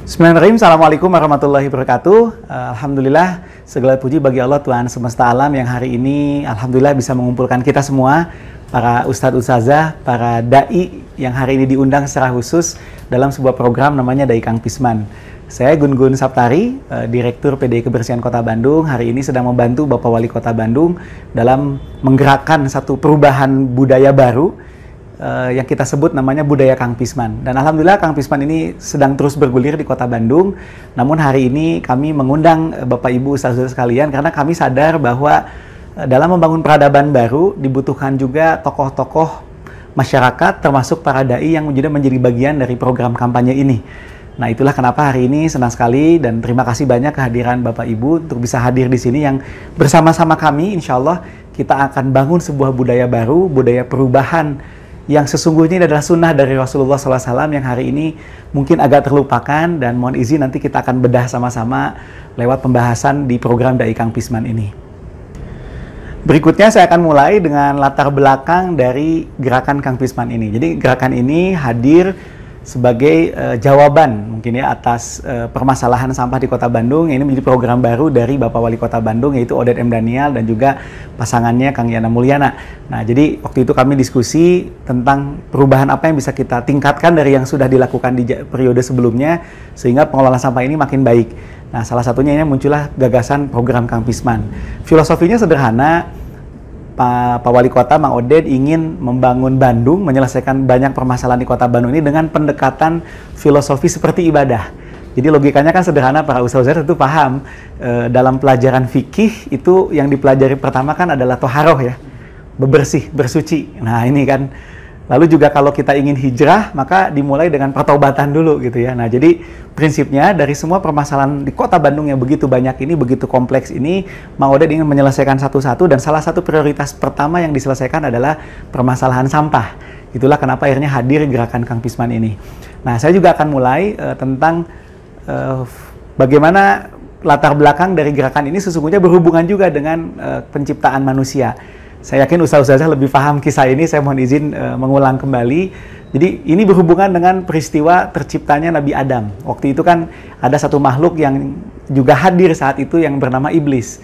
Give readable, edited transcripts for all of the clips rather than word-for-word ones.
Bismillahirrahmanirrahim. Assalamualaikum warahmatullahi wabarakatuh. Alhamdulillah, segala puji bagi Allah Tuhan semesta alam yang hari ini Alhamdulillah bisa mengumpulkan kita semua, para ustadz ustazah, para da'i yang hari ini diundang secara khusus dalam sebuah program namanya Dai Kang Pisman. Saya Gun-Gun Saptari, Direktur PDI Kebersihan Kota Bandung, hari ini sedang membantu Bapak Wali Kota Bandung dalam menggerakkan satu perubahan budaya baru yang kita sebut namanya budaya Kang Pisman. Dan alhamdulillah Kang Pisman ini sedang terus bergulir di Kota Bandung. Namun hari ini kami mengundang Bapak Ibu ustazah sekalian karena kami sadar bahwa dalam membangun peradaban baru dibutuhkan juga tokoh-tokoh masyarakat termasuk para dai yang menjadi bagian dari program kampanye ini. Nah, itulah kenapa hari ini senang sekali dan terima kasih banyak kehadiran Bapak Ibu untuk bisa hadir di sini yang bersama-sama kami insya Allah kita akan bangun sebuah budaya baru, budaya perubahan yang sesungguhnya ini adalah sunnah dari Rasulullah SAW yang hari ini mungkin agak terlupakan, dan mohon izin nanti kita akan bedah sama-sama lewat pembahasan di program Dai Kang Pisman ini. Berikutnya saya akan mulai dengan latar belakang dari gerakan Kang Pisman ini. Jadi gerakan ini hadir sebagai jawaban mungkin ya atas permasalahan sampah di Kota Bandung. Ini menjadi program baru dari Bapak Wali Kota Bandung yaitu Odet M. Daniel dan juga pasangannya Kang Yana Mulyana. Nah, jadi waktu itu kami diskusi tentang perubahan apa yang bisa kita tingkatkan dari yang sudah dilakukan di periode sebelumnya sehingga pengelolaan sampah ini makin baik. Nah, salah satunya ini muncullah gagasan program Kang Pisman. Filosofinya sederhana. Pak Wali Kota, Mang Odet ingin membangun Bandung, menyelesaikan banyak permasalahan di Kota Bandung ini dengan pendekatan filosofi seperti ibadah. Jadi logikanya kan sederhana, para ustazah tentu paham. Dalam pelajaran fikih itu yang dipelajari pertama kan adalah toharoh ya, bebersih, bersuci. Nah ini kan, lalu juga kalau kita ingin hijrah maka dimulai dengan pertaubatan dulu gitu ya. Nah jadi prinsipnya dari semua permasalahan di Kota Bandung yang begitu banyak ini, begitu kompleks ini, Mang Odet ingin menyelesaikan satu-satu dan salah satu prioritas pertama yang diselesaikan adalah permasalahan sampah. Itulah kenapa akhirnya hadir gerakan Kang Pisman ini. Nah saya juga akan mulai tentang bagaimana latar belakang dari gerakan ini sesungguhnya berhubungan juga dengan penciptaan manusia. Saya yakin ustazah lebih paham kisah ini, saya mohon izin mengulang kembali. Jadi ini berhubungan dengan peristiwa terciptanya Nabi Adam. Waktu itu kan ada satu makhluk yang juga hadir saat itu yang bernama Iblis.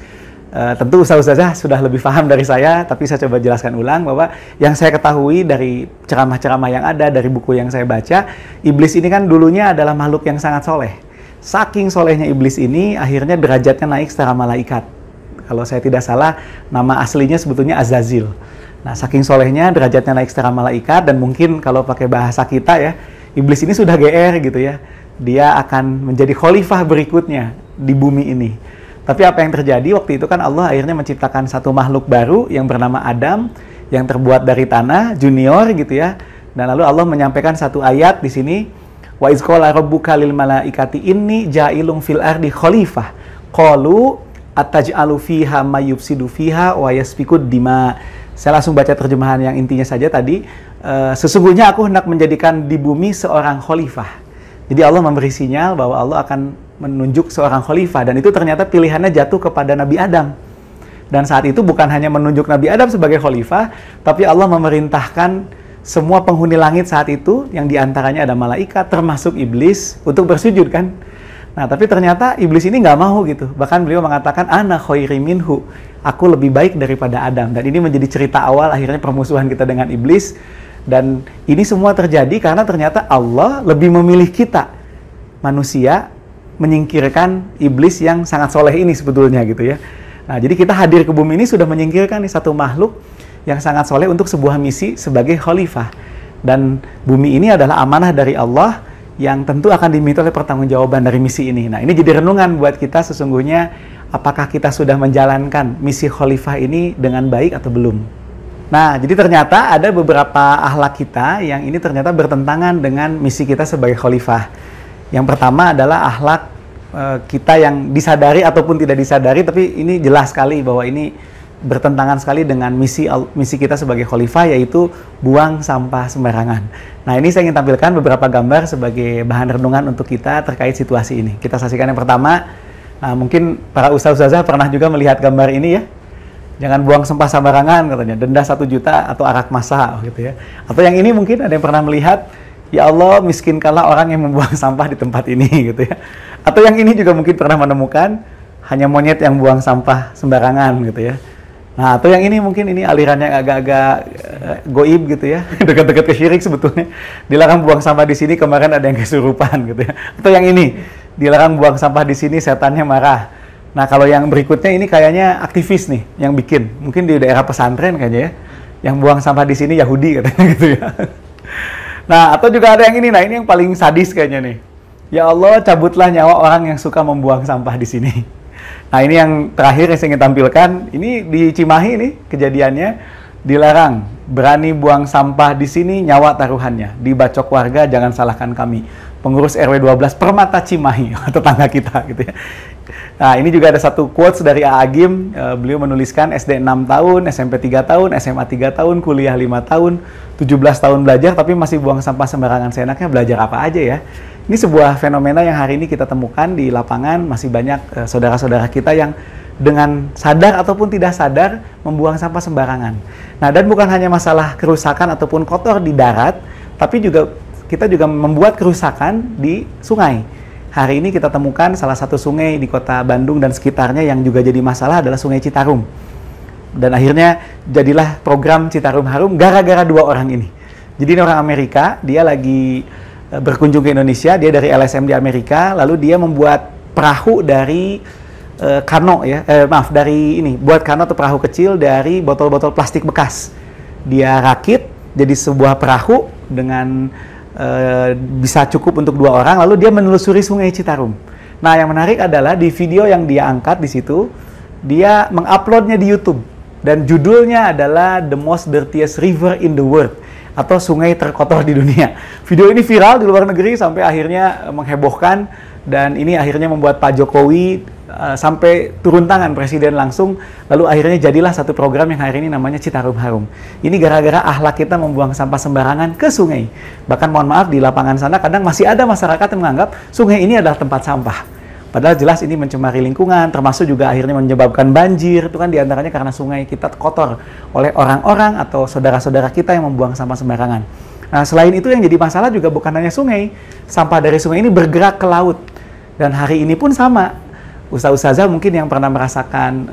Tentu ustazah sudah lebih paham dari saya, tapi saya coba jelaskan ulang bahwa yang saya ketahui dari ceramah-ceramah yang ada, dari buku yang saya baca, Iblis ini kan dulunya adalah makhluk yang sangat soleh. Saking solehnya Iblis ini, akhirnya derajatnya naik secara malaikat. Kalau saya tidak salah, nama aslinya sebetulnya Azazil. Nah, saking solehnya derajatnya naik secara malaikat, dan mungkin kalau pakai bahasa kita ya, Iblis ini sudah GR gitu ya. Dia akan menjadi khalifah berikutnya di bumi ini. Tapi apa yang terjadi waktu itu kan Allah akhirnya menciptakan satu makhluk baru yang bernama Adam, yang terbuat dari tanah, junior gitu ya. Dan lalu Allah menyampaikan satu ayat di sini, wa iz qala rabbuka lil malaikati inni ja'ilun fil ardi khalifah. Qalu ataj'alu fiha may yufsidu fiha wa yasfikud dima. Saya langsung baca terjemahan yang intinya saja tadi. Sesungguhnya aku hendak menjadikan di bumi seorang khalifah. Jadi Allah memberi sinyal bahwa Allah akan menunjuk seorang khalifah, dan itu ternyata pilihannya jatuh kepada Nabi Adam. Dan saat itu bukan hanya menunjuk Nabi Adam sebagai khalifah, tapi Allah memerintahkan semua penghuni langit saat itu, yang diantaranya ada malaikat termasuk iblis, untuk bersujud kan. Nah, tapi ternyata iblis ini nggak mau gitu. Bahkan beliau mengatakan, ana khairi minhu, aku lebih baik daripada Adam. Dan ini menjadi cerita awal akhirnya permusuhan kita dengan iblis. Dan ini semua terjadi karena ternyata Allah lebih memilih kita, manusia, menyingkirkan iblis yang sangat soleh ini sebetulnya gitu ya. Nah, jadi kita hadir ke bumi ini sudah menyingkirkan nih satu makhluk yang sangat soleh untuk sebuah misi sebagai khalifah. Dan bumi ini adalah amanah dari Allah yang tentu akan diminta oleh pertanggungjawaban dari misi ini. Nah, ini jadi renungan buat kita sesungguhnya, apakah kita sudah menjalankan misi khalifah ini dengan baik atau belum. Nah, jadi ternyata ada beberapa akhlak kita yang ini ternyata bertentangan dengan misi kita sebagai khalifah. Yang pertama adalah akhlak kita yang disadari ataupun tidak disadari, tapi ini jelas sekali bahwa ini bertentangan sekali dengan misi kita sebagai khalifah, yaitu buang sampah sembarangan. Nah, ini saya ingin tampilkan beberapa gambar sebagai bahan renungan untuk kita terkait situasi ini. Kita saksikan yang pertama. Nah, mungkin para ustazah pernah juga melihat gambar ini ya. Jangan buang sampah sembarangan katanya, denda 1 juta atau arak masa gitu ya. Atau yang ini mungkin ada yang pernah melihat, ya Allah miskinkanlah orang yang membuang sampah di tempat ini gitu ya. Atau yang ini juga mungkin pernah menemukan hanya monyet yang buang sampah sembarangan gitu ya. Nah, atau yang ini mungkin ini alirannya agak-agak goib gitu ya, dekat-dekat ke syirik sebetulnya. Dilarang buang sampah di sini, kemarin ada yang kesurupan gitu ya. Atau yang ini, dilarang buang sampah di sini, setannya marah. Nah, kalau yang berikutnya ini kayaknya aktivis nih yang bikin, mungkin di daerah pesantren kayaknya ya. Yang buang sampah di sini Yahudi katanya gitu ya. Nah, atau juga ada yang ini, nah ini yang paling sadis kayaknya nih. Ya Allah, cabutlah nyawa orang yang suka membuang sampah di sini. Nah, ini yang terakhir yang saya ingin tampilkan, ini di Cimahi nih kejadiannya, dilarang berani buang sampah di sini, nyawa taruhannya. Dibacok warga, jangan salahkan kami. Pengurus RW 12 Permata Cimahi, tetangga kita gitu ya. Nah, ini juga ada satu quotes dari A. Agim, beliau menuliskan SD 6 tahun, SMP 3 tahun, SMA 3 tahun, kuliah 5 tahun, 17 tahun belajar, tapi masih buang sampah sembarangan, seenaknya belajar apa aja ya. Ini sebuah fenomena yang hari ini kita temukan di lapangan, masih banyak saudara-saudara kita yang dengan sadar ataupun tidak sadar membuang sampah sembarangan. Nah, dan bukan hanya masalah kerusakan ataupun kotor di darat, tapi juga kita juga membuat kerusakan di sungai. Hari ini kita temukan salah satu sungai di kota Bandung dan sekitarnya yang juga jadi masalah adalah Sungai Citarum. Dan akhirnya jadilah program Citarum Harum gara-gara dua orang ini. Jadi ini orang Amerika, dia lagi berkunjung ke Indonesia, dia dari LSM di Amerika, lalu dia membuat perahu dari kano ya, dari ini, buat kano atau perahu kecil dari botol-botol plastik bekas. Dia rakit jadi sebuah perahu dengan bisa cukup untuk dua orang, lalu dia menelusuri Sungai Citarum. Nah, yang menarik adalah di video yang dia angkat di situ, dia menguploadnya di YouTube dan judulnya adalah The Most Dirtiest River in the World, atau sungai terkotor di dunia. Video ini viral di luar negeri sampai akhirnya menghebohkan, dan ini akhirnya membuat Pak Jokowi sampai turun tangan presiden langsung, lalu akhirnya jadilah satu program yang hari ini namanya Citarum Harum. Ini gara-gara akhlak kita membuang sampah sembarangan ke sungai. Bahkan mohon maaf, di lapangan sana kadang masih ada masyarakat yang menganggap sungai ini adalah tempat sampah. Padahal jelas ini mencemari lingkungan, termasuk juga akhirnya menyebabkan banjir. Itu kan diantaranya karena sungai kita kotor oleh orang-orang atau saudara-saudara kita yang membuang sampah sembarangan. Nah, selain itu yang jadi masalah juga bukan hanya sungai. Sampah dari sungai ini bergerak ke laut. Dan hari ini pun sama. Ustaz-ustazah mungkin yang pernah merasakan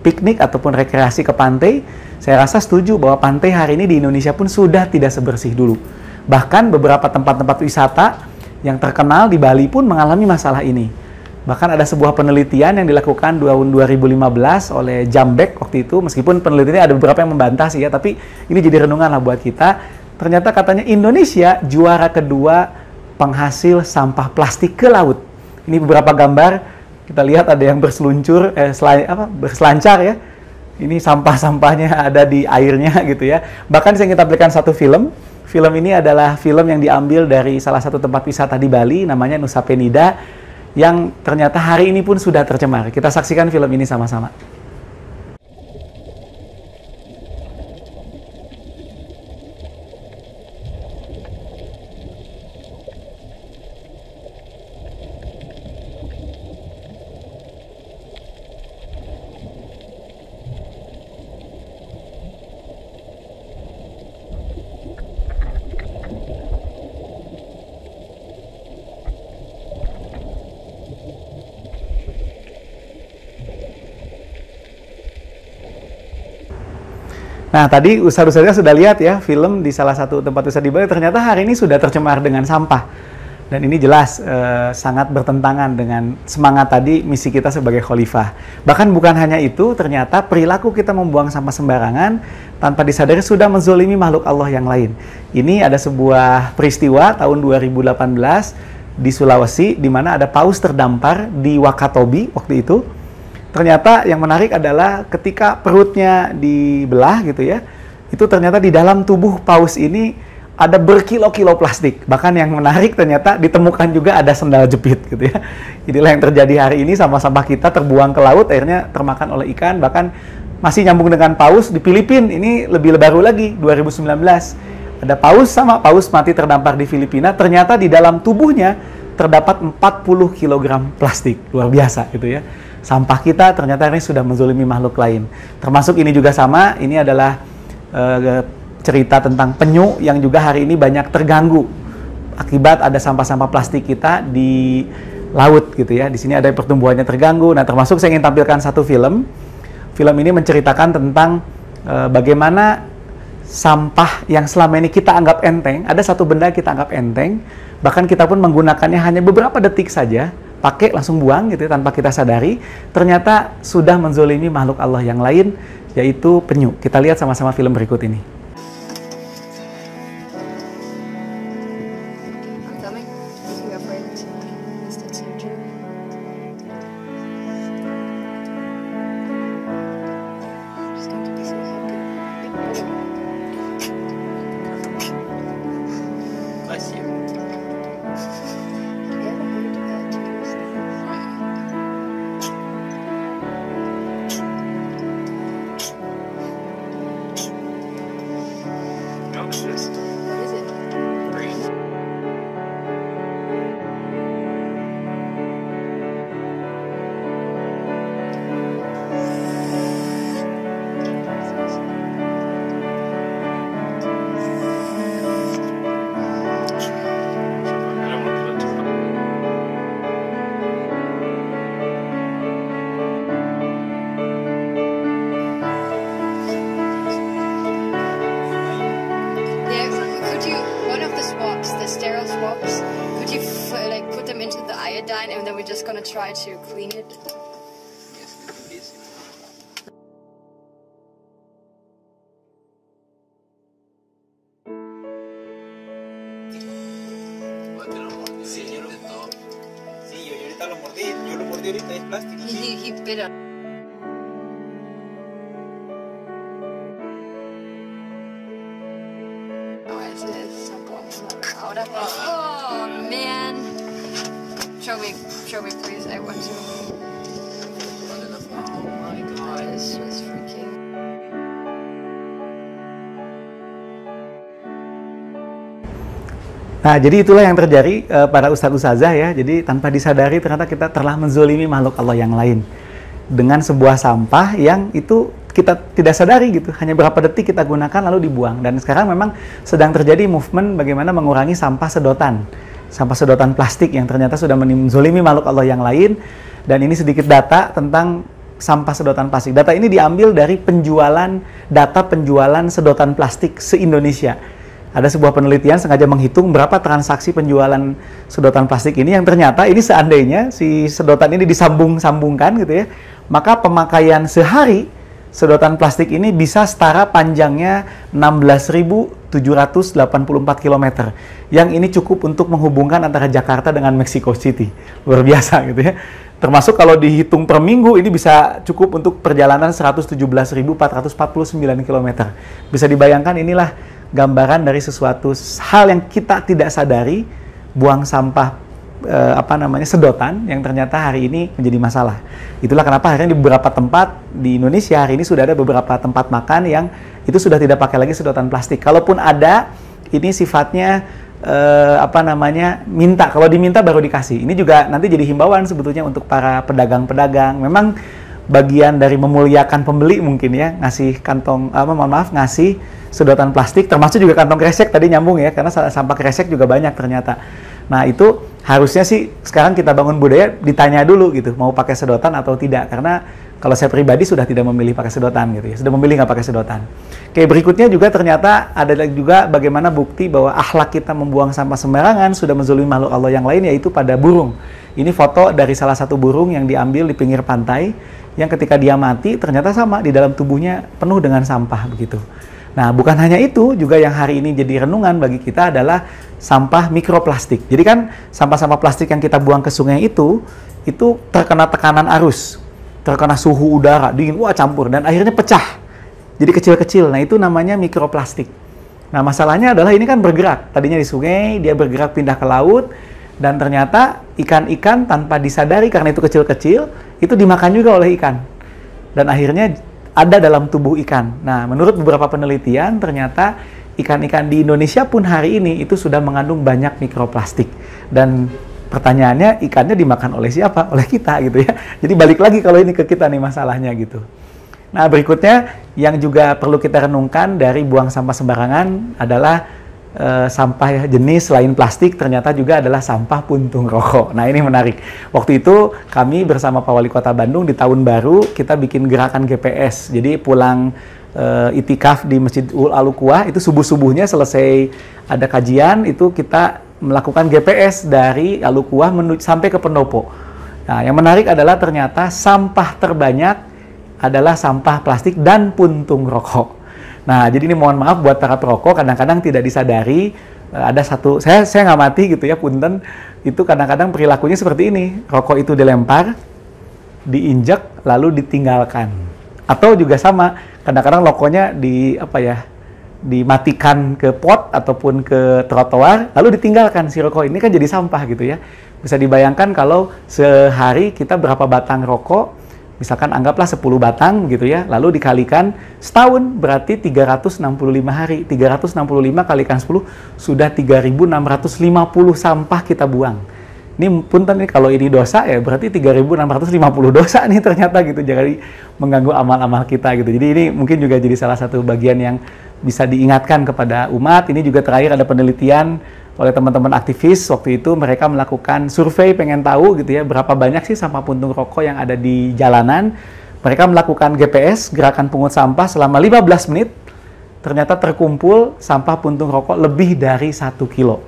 piknik ataupun rekreasi ke pantai, saya rasa setuju bahwa pantai hari ini di Indonesia pun sudah tidak sebersih dulu. Bahkan beberapa tempat-tempat wisata yang terkenal di Bali pun mengalami masalah ini. Bahkan ada sebuah penelitian yang dilakukan tahun 2015 oleh Jambek waktu itu, meskipun penelitiannya ada beberapa yang membantah sih ya, tapi ini jadi renungan lah buat kita. Ternyata katanya Indonesia juara kedua penghasil sampah plastik ke laut. Ini beberapa gambar, kita lihat ada yang berseluncur, berselancar ya. Ini sampah-sampahnya ada di airnya gitu ya. Bahkan saya ingin tampilkan satu film. Film ini adalah film yang diambil dari salah satu tempat wisata di Bali, namanya Nusa Penida, yang ternyata hari ini pun sudah tercemar. Kita saksikan film ini sama-sama. Nah, tadi ustaz-ustaznya sudah lihat ya film di salah satu tempat wisata di Bali, ternyata hari ini sudah tercemar dengan sampah. Dan ini jelas sangat bertentangan dengan semangat tadi misi kita sebagai khalifah. Bahkan bukan hanya itu, ternyata perilaku kita membuang sampah sembarangan tanpa disadari sudah menzolimi makhluk Allah yang lain. Ini ada sebuah peristiwa tahun 2018 di Sulawesi, di mana ada paus terdampar di Wakatobi waktu itu. Ternyata yang menarik adalah ketika perutnya dibelah gitu ya, itu ternyata di dalam tubuh paus ini ada berkilo-kilo plastik. Bahkan yang menarik ternyata ditemukan juga ada sendal jepit gitu ya. Inilah yang terjadi hari ini, sampah-sampah kita terbuang ke laut, akhirnya termakan oleh ikan. Bahkan masih nyambung dengan paus di Filipina, ini lebih baru lagi, 2019. Ada paus mati terdampar di Filipina, ternyata di dalam tubuhnya terdapat 40 kg plastik. Luar biasa gitu ya. Sampah kita ternyata ini sudah menzolimi makhluk lain. Termasuk ini juga sama, ini adalah cerita tentang penyu yang juga hari ini banyak terganggu akibat ada sampah-sampah plastik kita di laut gitu ya. Di sini ada pertumbuhannya terganggu. Nah, termasuk saya ingin tampilkan satu film. Film ini menceritakan tentang bagaimana sampah yang selama ini kita anggap enteng, ada satu benda kita anggap enteng, bahkan kita pun menggunakannya hanya beberapa detik saja, pakai langsung buang gitu ya, tanpa kita sadari, ternyata sudah menzolimi makhluk Allah yang lain, yaitu penyu. Kita lihat sama-sama film berikut ini. And then we're just gonna try to clean it. Sí, yo lo intentó. Sí, yo ahorita lo mordí. Yo lo mordí ahorita, es plástico. He bit it. Oh, it's out of. Oh man. Show me please, I want to. Oh my god, it's just freaking. Nah, jadi itulah yang terjadi para ustadz-ustazah ya. Jadi tanpa disadari ternyata kita telah menzolimi makhluk Allah yang lain. Dengan sebuah sampah yang itu kita tidak sadari gitu. Hanya berapa detik kita gunakan lalu dibuang. Dan sekarang memang sedang terjadi movement bagaimana mengurangi sampah sedotan. Sampah sedotan plastik yang ternyata sudah menzolimi makhluk Allah yang lain. Dan ini sedikit data tentang sampah sedotan plastik. Data ini diambil dari data penjualan sedotan plastik se-Indonesia. Ada sebuah penelitian sengaja menghitung berapa transaksi penjualan sedotan plastik ini yang ternyata ini seandainya si sedotan ini disambung-sambungkan gitu ya, maka pemakaian sehari sedotan plastik ini bisa setara panjangnya 16.784 km. Yang ini cukup untuk menghubungkan antara Jakarta dengan Mexico City. Luar biasa gitu ya. Termasuk kalau dihitung per minggu ini bisa cukup untuk perjalanan 117.449 km. Bisa dibayangkan inilah gambaran dari sesuatu hal yang kita tidak sadari, buang sampah sedotan yang ternyata hari ini menjadi masalah. Itulah kenapa akhirnya di beberapa tempat di Indonesia hari ini sudah ada beberapa tempat makan yang itu sudah tidak pakai lagi sedotan plastik. Kalaupun ada, ini sifatnya minta. Kalau diminta baru dikasih. Ini juga nanti jadi himbauan sebetulnya untuk para pedagang-pedagang. Memang bagian dari memuliakan pembeli mungkin ya, ngasih kantong ngasih sedotan plastik, termasuk juga kantong kresek tadi nyambung ya, karena sampah kresek juga banyak ternyata. Nah, itu harusnya sih sekarang kita bangun budaya ditanya dulu gitu, mau pakai sedotan atau tidak, karena kalau saya pribadi sudah tidak memilih pakai sedotan gitu ya, sudah memilih nggak pakai sedotan. Oke, berikutnya juga ternyata ada juga bagaimana bukti bahwa akhlak kita membuang sampah sembarangan sudah menzalimi makhluk Allah yang lain, yaitu pada burung. Ini foto dari salah satu burung yang diambil di pinggir pantai, yang ketika dia mati ternyata sama, di dalam tubuhnya penuh dengan sampah begitu. Nah, bukan hanya itu, juga yang hari ini jadi renungan bagi kita adalah sampah mikroplastik. Jadi kan sampah-sampah plastik yang kita buang ke sungai itu terkena tekanan arus, terkena suhu udara, dingin, wah campur, dan akhirnya pecah. Jadi kecil-kecil, nah itu namanya mikroplastik. Nah, masalahnya adalah ini kan bergerak, tadinya di sungai, dia bergerak pindah ke laut, dan ternyata ikan-ikan tanpa disadari karena itu kecil-kecil, itu dimakan juga oleh ikan. Dan akhirnya ada dalam tubuh ikan. Nah, menurut beberapa penelitian, ternyata ikan-ikan di Indonesia pun hari ini itu sudah mengandung banyak mikroplastik. Dan pertanyaannya, ikannya dimakan oleh siapa? Oleh kita gitu ya. Jadi balik lagi kalau ini ke kita nih masalahnya gitu. Nah, berikutnya yang juga perlu kita renungkan dari buang sampah sembarangan adalah sampah jenis selain plastik ternyata juga adalah sampah puntung rokok. Nah, ini menarik. Waktu itu kami bersama Pak Wali Kota Bandung di tahun baru kita bikin gerakan GPS. Jadi pulang itikaf di Masjid Al-Uquwah itu subuh-subuhnya selesai ada kajian itu kita melakukan GPS dari Al-Uquwah sampai ke Pendopo. Nah, yang menarik adalah ternyata sampah terbanyak adalah sampah plastik dan puntung rokok. Nah, jadi ini mohon maaf buat para perokok, kadang-kadang tidak disadari ada satu, saya nggak mati gitu ya, punten, itu kadang-kadang perilakunya seperti ini, rokok itu dilempar, diinjek, lalu ditinggalkan. Atau juga sama, kadang-kadang rokoknya dimatikan ke pot ataupun ke trotoar, lalu ditinggalkan si rokok ini kan jadi sampah gitu ya. Bisa dibayangkan kalau sehari kita berapa batang rokok, misalkan anggaplah 10 batang gitu ya, lalu dikalikan setahun berarti 365 hari. 365 kalikan 10 sudah 3.650 sampah kita buang. Ini punten nih kalau ini dosa ya berarti 3.650 dosa nih ternyata gitu. Jadi mengganggu amal-amal kita gitu. Jadi ini mungkin juga jadi salah satu bagian yang bisa diingatkan kepada umat. Ini juga terakhir ada penelitian oleh teman-teman aktivis waktu itu mereka melakukan survei pengen tahu gitu ya berapa banyak sih sampah puntung rokok yang ada di jalanan. Mereka melakukan GPS gerakan pungut sampah selama 15 menit ternyata terkumpul sampah puntung rokok lebih dari 1 kilo.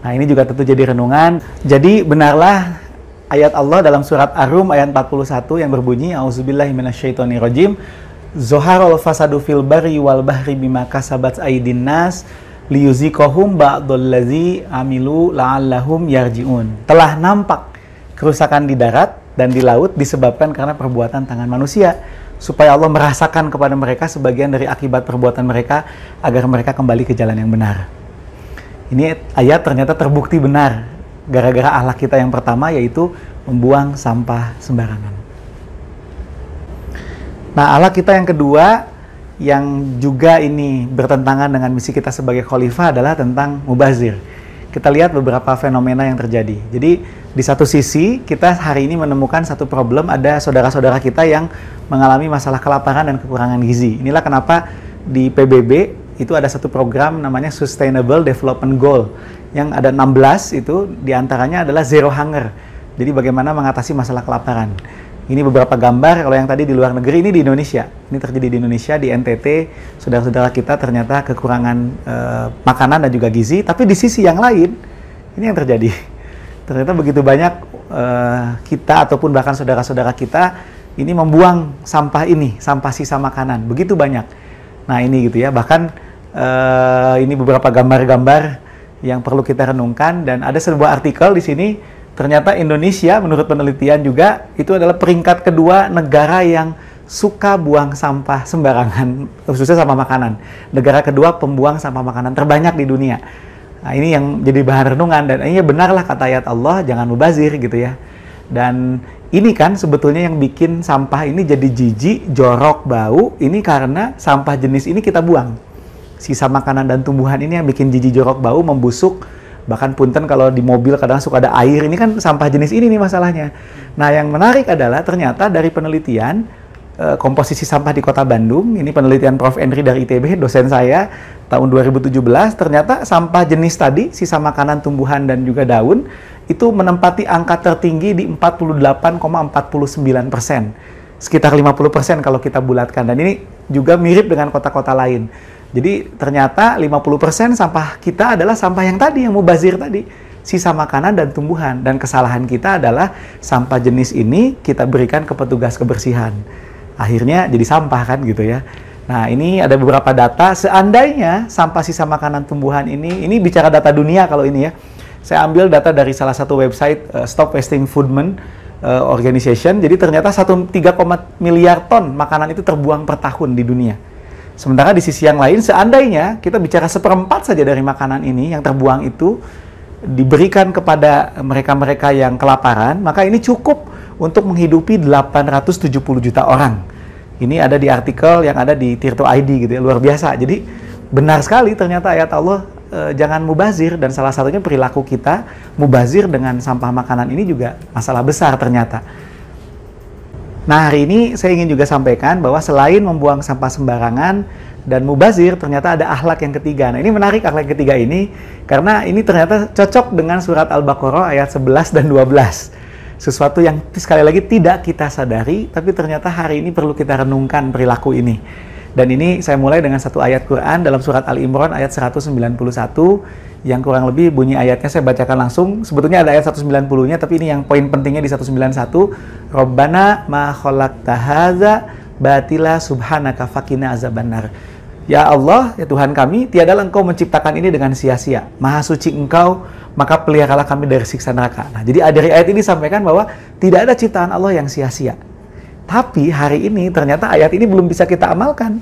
Nah, ini juga tentu jadi renungan. Jadi benarlah ayat Allah dalam surat Ar-Rum ayat 41 yang berbunyi A'udzubillahi minasyaitonirrajim Zoharul fasadu fil barri wal bahri bima kasabat aydin nas liyuziqahum ba'dallazi amilu la'allahum yarji'un. Telah nampak kerusakan di darat dan di laut disebabkan karena perbuatan tangan manusia, supaya Allah merasakan kepada mereka sebagian dari akibat perbuatan mereka agar mereka kembali ke jalan yang benar. Ini ayat ternyata terbukti benar gara-gara akhlak kita yang pertama yaitu membuang sampah sembarangan. Nah, akhlak kita yang kedua yang juga ini bertentangan dengan misi kita sebagai khalifah adalah tentang mubazir. Kita lihat beberapa fenomena yang terjadi. Jadi di satu sisi kita hari ini menemukan satu problem, ada saudara-saudara kita yang mengalami masalah kelaparan dan kekurangan gizi. Inilah kenapa di PBB itu ada satu program namanya Sustainable Development Goal yang ada 16 itu diantaranya adalah zero hunger. Jadi bagaimana mengatasi masalah kelaparan. Ini beberapa gambar, kalau yang tadi di luar negeri, ini di Indonesia. Ini terjadi di Indonesia, di NTT, saudara-saudara kita ternyata kekurangan makanan dan juga gizi. Tapi di sisi yang lain, ini yang terjadi. Ternyata begitu banyak kita ataupun bahkan saudara-saudara kita, ini membuang sampah ini, sampah sisa makanan. Begitu banyak. Nah ini gitu ya, bahkan ini beberapa gambar-gambar yang perlu kita renungkan. Dan ada sebuah artikel di sini, ternyata Indonesia menurut penelitian juga itu adalah peringkat kedua negara yang suka buang sampah sembarangan, khususnya sampah makanan. Negara kedua pembuang sampah makanan terbanyak di dunia. Nah, ini yang jadi bahan renungan dan ini benarlah kata ayat Allah, jangan mubazir gitu ya. Dan ini kan sebetulnya yang bikin sampah ini jadi jijik, jorok, bau, ini karena sampah jenis ini kita buang. Sisa makanan dan tumbuhan ini yang bikin jijik, jorok, bau, membusuk. Bahkan punten kalau di mobil kadang suka ada air, ini kan sampah jenis ini nih masalahnya. Nah yang menarik adalah ternyata dari penelitian komposisi sampah di Kota Bandung, ini penelitian Prof. Henry dari ITB, dosen saya, tahun 2017, ternyata sampah jenis tadi, sisa makanan, tumbuhan, dan juga daun, itu menempati angka tertinggi di 48,49%. Sekitar 50% kalau kita bulatkan, dan ini juga mirip dengan kota-kota lain. Jadi ternyata 50% sampah kita adalah sampah yang tadi, yang mubazir tadi. Sisa makanan dan tumbuhan. Dan kesalahan kita adalah sampah jenis ini kita berikan ke petugas kebersihan. Akhirnya jadi sampah kan gitu ya. Nah ini ada beberapa data, seandainya sampah sisa makanan tumbuhan ini bicara data dunia kalau ini ya. Saya ambil data dari salah satu website Stop Wasting Foodman Organization. Jadi ternyata 3 miliar ton makanan itu terbuang per tahun di dunia. Sementara di sisi yang lain, seandainya kita bicara 1/4 saja dari makanan ini yang terbuang itu diberikan kepada mereka-mereka yang kelaparan, maka ini cukup untuk menghidupi 870 juta orang. Ini ada di artikel yang ada di Tirto ID gitu ya, luar biasa. Jadi benar sekali ternyata ayat Allah jangan mubazir, dan salah satunya perilaku kita mubazir dengan sampah makanan ini juga masalah besar ternyata. Nah, hari ini saya ingin juga sampaikan bahwa selain membuang sampah sembarangan dan mubazir, ternyata ada akhlak yang ketiga. Nah, ini menarik akhlak yang ketiga ini, karena ini ternyata cocok dengan surat Al-Baqarah ayat 11 dan 12. Sesuatu yang sekali lagi tidak kita sadari, tapi ternyata hari ini perlu kita renungkan perilaku ini. Dan ini saya mulai dengan satu ayat Quran dalam surat Al-Imran ayat 191, yang kurang lebih bunyi ayatnya saya bacakan langsung. Sebetulnya ada ayat 190-nya, tapi ini yang poin pentingnya di 191. Rabbana ma khalaqta hadza batila subhanaka faqina azabannar. Ya Allah, ya Tuhan kami, tiadalah Engkau menciptakan ini dengan sia-sia. Maha suci Engkau, maka peliharalah kami dari siksa neraka. Nah, jadi dari ayat ini disampaikan bahwa tidak ada ciptaan Allah yang sia-sia. Tapi hari ini ternyata ayat ini belum bisa kita amalkan.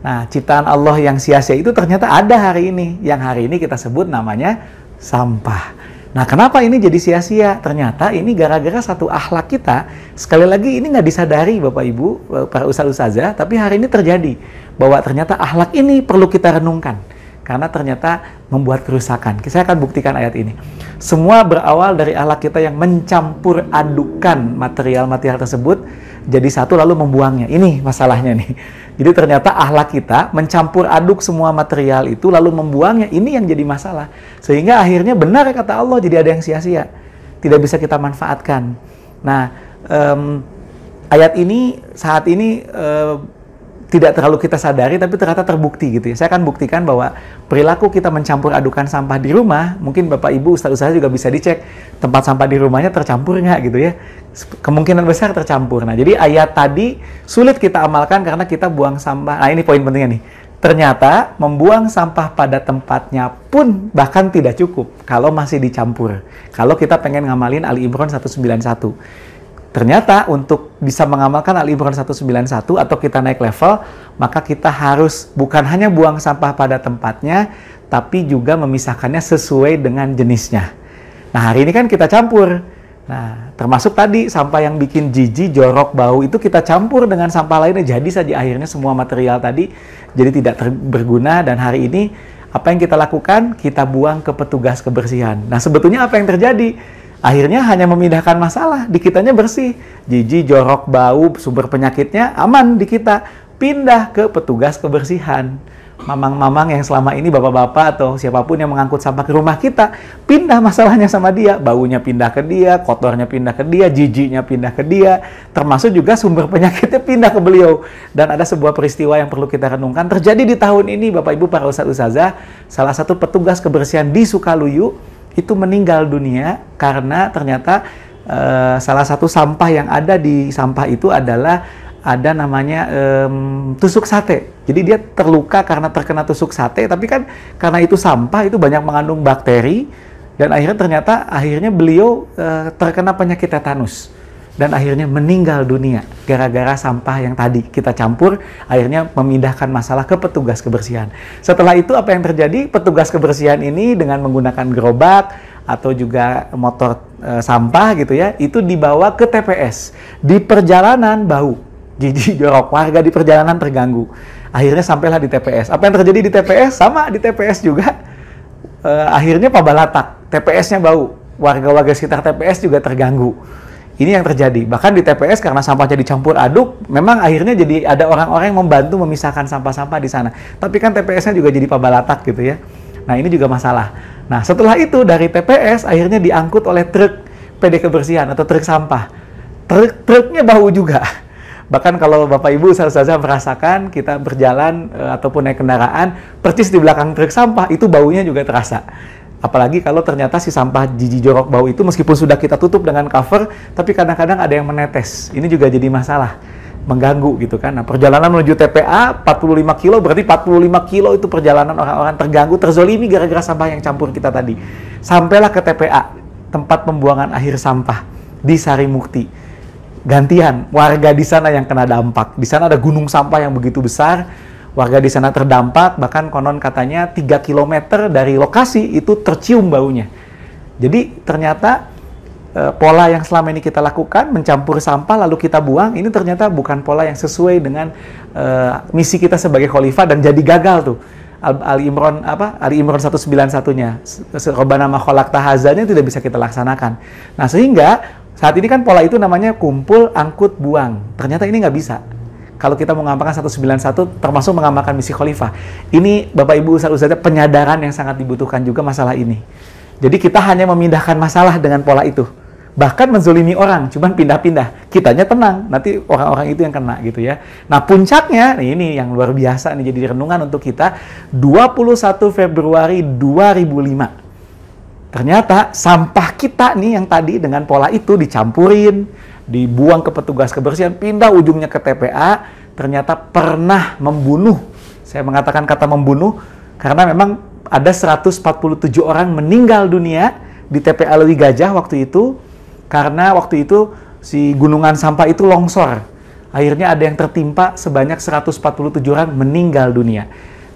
Nah, ciptaan Allah yang sia-sia itu ternyata ada hari ini. Yang hari ini kita sebut namanya sampah. Nah, kenapa ini jadi sia-sia? Ternyata ini gara-gara satu akhlak kita. Sekali lagi ini nggak disadari Bapak Ibu, para ustaz-ustazah, tapi hari ini terjadi. Bahwa ternyata akhlak ini perlu kita renungkan. Karena ternyata membuat kerusakan. Saya akan buktikan ayat ini. Semua berawal dari akhlak kita yang mencampur adukan material-material tersebut jadi satu lalu membuangnya. Ini masalahnya nih. Jadi ternyata akhlak kita mencampur aduk semua material itu lalu membuangnya. Ini yang jadi masalah. Sehingga akhirnya benar kata Allah, jadi ada yang sia-sia. Tidak bisa kita manfaatkan. Nah, ayat ini saat ini tidak terlalu kita sadari, tapi ternyata terbukti gitu ya. Saya akan buktikan bahwa perilaku kita mencampur adukan sampah di rumah, mungkin Bapak Ibu Ustaz-Ustaz juga bisa dicek tempat sampah di rumahnya tercampur nggak gitu ya. Kemungkinan besar tercampur. Nah, jadi ayat tadi sulit kita amalkan karena kita buang sampah. Nah, ini poin pentingnya nih. Ternyata membuang sampah pada tempatnya pun bahkan tidak cukup kalau masih dicampur. Kalau kita pengen ngamalin Ali Imran 191. Ternyata untuk bisa mengamalkan Al-Imran 191 atau kita naik level, maka kita harus bukan hanya buang sampah pada tempatnya, tapi juga memisahkannya sesuai dengan jenisnya. Nah, hari ini kan kita campur. Nah, termasuk tadi sampah yang bikin jijik, jorok, bau itu kita campur dengan sampah lainnya. Jadi saja akhirnya semua material tadi jadi tidak berguna, dan hari ini apa yang kita lakukan? Kita buang ke petugas kebersihan. Nah, sebetulnya apa yang terjadi? Akhirnya hanya memindahkan masalah, di kitanya bersih. Jijik, jorok, bau, sumber penyakitnya aman di kita. Pindah ke petugas kebersihan. Mamang-mamang yang selama ini bapak-bapak atau siapapun yang mengangkut sampah ke rumah kita, pindah masalahnya sama dia. Baunya pindah ke dia, kotornya pindah ke dia, jijiknya pindah ke dia. Termasuk juga sumber penyakitnya pindah ke beliau. Dan ada sebuah peristiwa yang perlu kita renungkan. Terjadi di tahun ini, Bapak Ibu para ustaz-ustazah, salah satu petugas kebersihan di Sukaluyu, itu meninggal dunia karena ternyata salah satu sampah yang ada di sampah itu adalah ada namanya tusuk sate. Jadi dia terluka karena terkena tusuk sate, tapi kan karena itu sampah itu banyak mengandung bakteri, dan akhirnya beliau terkena penyakit tetanus dan akhirnya meninggal dunia gara-gara sampah yang tadi kita campur, akhirnya memindahkan masalah ke petugas kebersihan. Setelah itu apa yang terjadi? Petugas kebersihan ini dengan menggunakan gerobak atau juga motor sampah gitu ya, itu dibawa ke TPS. Di perjalanan bau, jijik, jorok, warga di perjalanan terganggu. Akhirnya sampailah di TPS. Apa yang terjadi di TPS? Sama di TPS juga. Akhirnya pabalatak, TPS-nya bau, warga-warga sekitar TPS juga terganggu. Ini yang terjadi. Bahkan di TPS karena sampahnya dicampur aduk, memang akhirnya jadi ada orang-orang yang membantu memisahkan sampah-sampah di sana. Tapi kan TPS-nya juga jadi pabalatak gitu ya. Nah, ini juga masalah. Nah, setelah itu dari TPS akhirnya diangkut oleh truk PD kebersihan atau truk sampah. Truknya bau juga. Bahkan kalau Bapak Ibu ustazah merasakan kita berjalan ataupun naik kendaraan, persis di belakang truk sampah itu baunya juga terasa. Apalagi kalau ternyata si sampah jijik, jorok, bau itu meskipun sudah kita tutup dengan cover, tapi kadang-kadang ada yang menetes. Ini juga jadi masalah, mengganggu gitu kan. Nah, perjalanan menuju TPA 45 kilo, berarti 45 kilo itu perjalanan orang-orang terganggu, terzolimi gara-gara sampah yang campur kita tadi. Sampailah ke TPA, tempat pembuangan akhir sampah di Sarimukti. Gantian, warga di sana yang kena dampak. Di sana ada gunung sampah yang begitu besar. Warga di sana terdampak, bahkan konon katanya 3 km dari lokasi itu tercium baunya. Jadi ternyata pola yang selama ini kita lakukan, mencampur sampah lalu kita buang, ini ternyata bukan pola yang sesuai dengan misi kita sebagai khalifah, dan jadi gagal tuh. Ali Imran 191-nya. Rabbana ma khalaqta hadzanya tidak bisa kita laksanakan. Nah, sehingga Saat ini kan pola itu namanya kumpul, angkut, buang. Ternyata ini nggak bisa. Kalau kita mau mengamalkan 191, termasuk mengamalkan misi khalifah. Ini Bapak Ibu Ustaz-Ustazah penyadaran yang sangat dibutuhkan juga masalah ini. Jadi kita hanya memindahkan masalah dengan pola itu. Bahkan menzolimi orang, cuman pindah-pindah. Kitanya tenang, nanti orang-orang itu yang kena gitu ya. Nah puncaknya, ini yang luar biasa nih jadi renungan untuk kita, 21 Februari 2005. Ternyata sampah kita nih yang tadi dengan pola itu dicampurin, dibuang ke petugas kebersihan, pindah ujungnya ke TPA, ternyata pernah membunuh. Saya mengatakan kata membunuh karena memang ada 147 orang meninggal dunia di TPA Lewi Gajah waktu itu, karena waktu itu si gunungan sampah itu longsor. Akhirnya ada yang tertimpa, sebanyak 147 orang meninggal dunia.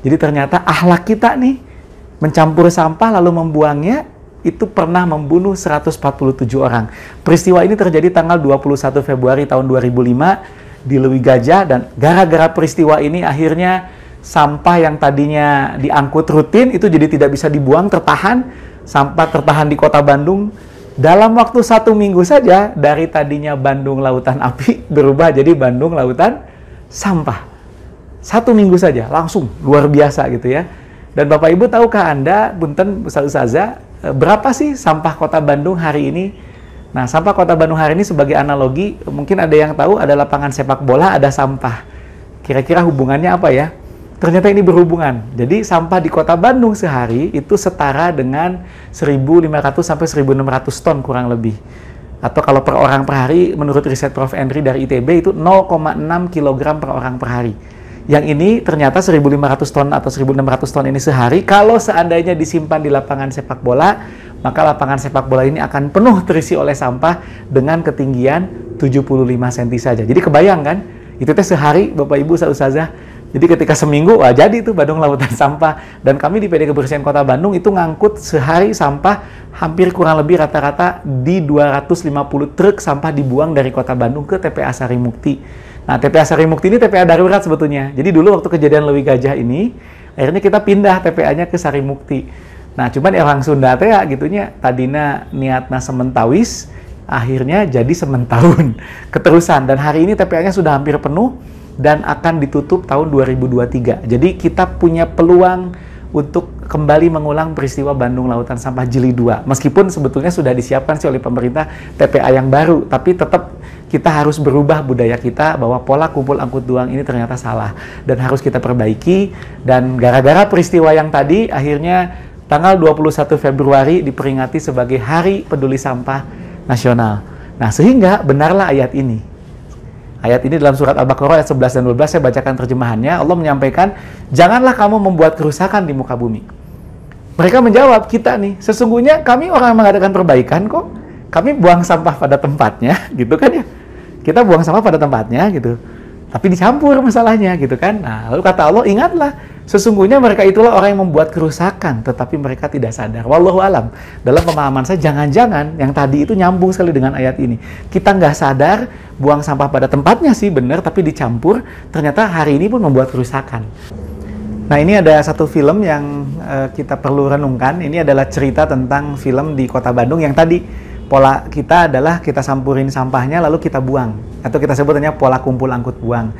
Jadi ternyata akhlak kita nih, mencampur sampah lalu membuangnya, itu pernah membunuh 147 orang. Peristiwa ini terjadi tanggal 21 Februari tahun 2005 di Lewi Gajah, dan gara-gara peristiwa ini akhirnya sampah yang tadinya diangkut rutin itu jadi tidak bisa dibuang, tertahan. Sampah tertahan di kota Bandung. Dalam waktu 1 minggu saja, dari tadinya Bandung Lautan Api berubah jadi Bandung Lautan Sampah. 1 minggu saja, langsung luar biasa gitu ya. Dan Bapak Ibu tahukah Anda, punten Ustaz-Ustazah, berapa sih sampah kota Bandung hari ini? Nah, sampah kota Bandung hari ini sebagai analogi, mungkin ada yang tahu ada lapangan sepak bola, ada sampah. Kira-kira hubungannya apa ya? Ternyata ini berhubungan. Jadi sampah di kota Bandung sehari itu setara dengan 1.500 sampai 1.600 ton kurang lebih. Atau kalau per orang per hari, menurut riset Prof. Henry dari ITB itu 0,6 kg per orang per hari. Yang ini ternyata 1.500 ton atau 1.600 ton ini sehari, kalau seandainya disimpan di lapangan sepak bola, maka lapangan sepak bola ini akan penuh terisi oleh sampah dengan ketinggian 75 cm saja. Jadi kebayang kan? Itu teh sehari Bapak Ibu Ustazah. Jadi ketika seminggu, wah jadi itu Bandung Lautan Sampah. Dan kami di PD Kebersihan Kota Bandung itu ngangkut sehari sampah hampir kurang lebih rata-rata di 250 truk sampah dibuang dari Kota Bandung ke TPA Sarimukti. Nah, TPA Sarimukti ini TPA darurat sebetulnya. Jadi dulu waktu kejadian Lewi Gajah ini, akhirnya kita pindah TPA-nya ke Sarimukti. Nah, cuman orang Sunda teh ya gitunya, tadina niatna sementawis, akhirnya jadi sementahun keterusan. Dan hari ini TPA-nya sudah hampir penuh dan akan ditutup tahun 2023. Jadi kita punya peluang untuk kembali mengulang peristiwa Bandung Lautan Sampah Jilid 2. Meskipun sebetulnya sudah disiapkan sih oleh pemerintah TPA yang baru, tapi tetap kita harus berubah budaya kita bahwa pola kumpul angkut buang ini ternyata salah dan harus kita perbaiki. Dan gara-gara peristiwa yang tadi, akhirnya tanggal 21 Februari diperingati sebagai Hari Peduli Sampah Nasional. Nah, sehingga benarlah ayat ini. Ayat ini dalam surat Al-Baqarah ayat 11 dan 12, saya bacakan terjemahannya. Allah menyampaikan, janganlah kamu membuat kerusakan di muka bumi. Mereka menjawab, kita nih, sesungguhnya kami orang yang mengadakan perbaikan kok. Kami buang sampah pada tempatnya, gitu kan ya. Kita buang sampah pada tempatnya, gitu. Tapi dicampur masalahnya, gitu kan. Nah, lalu kata Allah, ingatlah, sesungguhnya mereka itulah orang yang membuat kerusakan, tetapi mereka tidak sadar. Wallahu alam. Dalam pemahaman saya, jangan-jangan yang tadi itu nyambung sekali dengan ayat ini. Kita nggak sadar, buang sampah pada tempatnya sih benar, tapi dicampur, ternyata hari ini pun membuat kerusakan. Nah, ini ada satu film yang kita perlu renungkan. Ini adalah cerita tentang film di Kota Bandung yang tadi pola kita adalah kita sampurin sampahnya lalu kita buang, atau kita sebutnya pola kumpul angkut buang.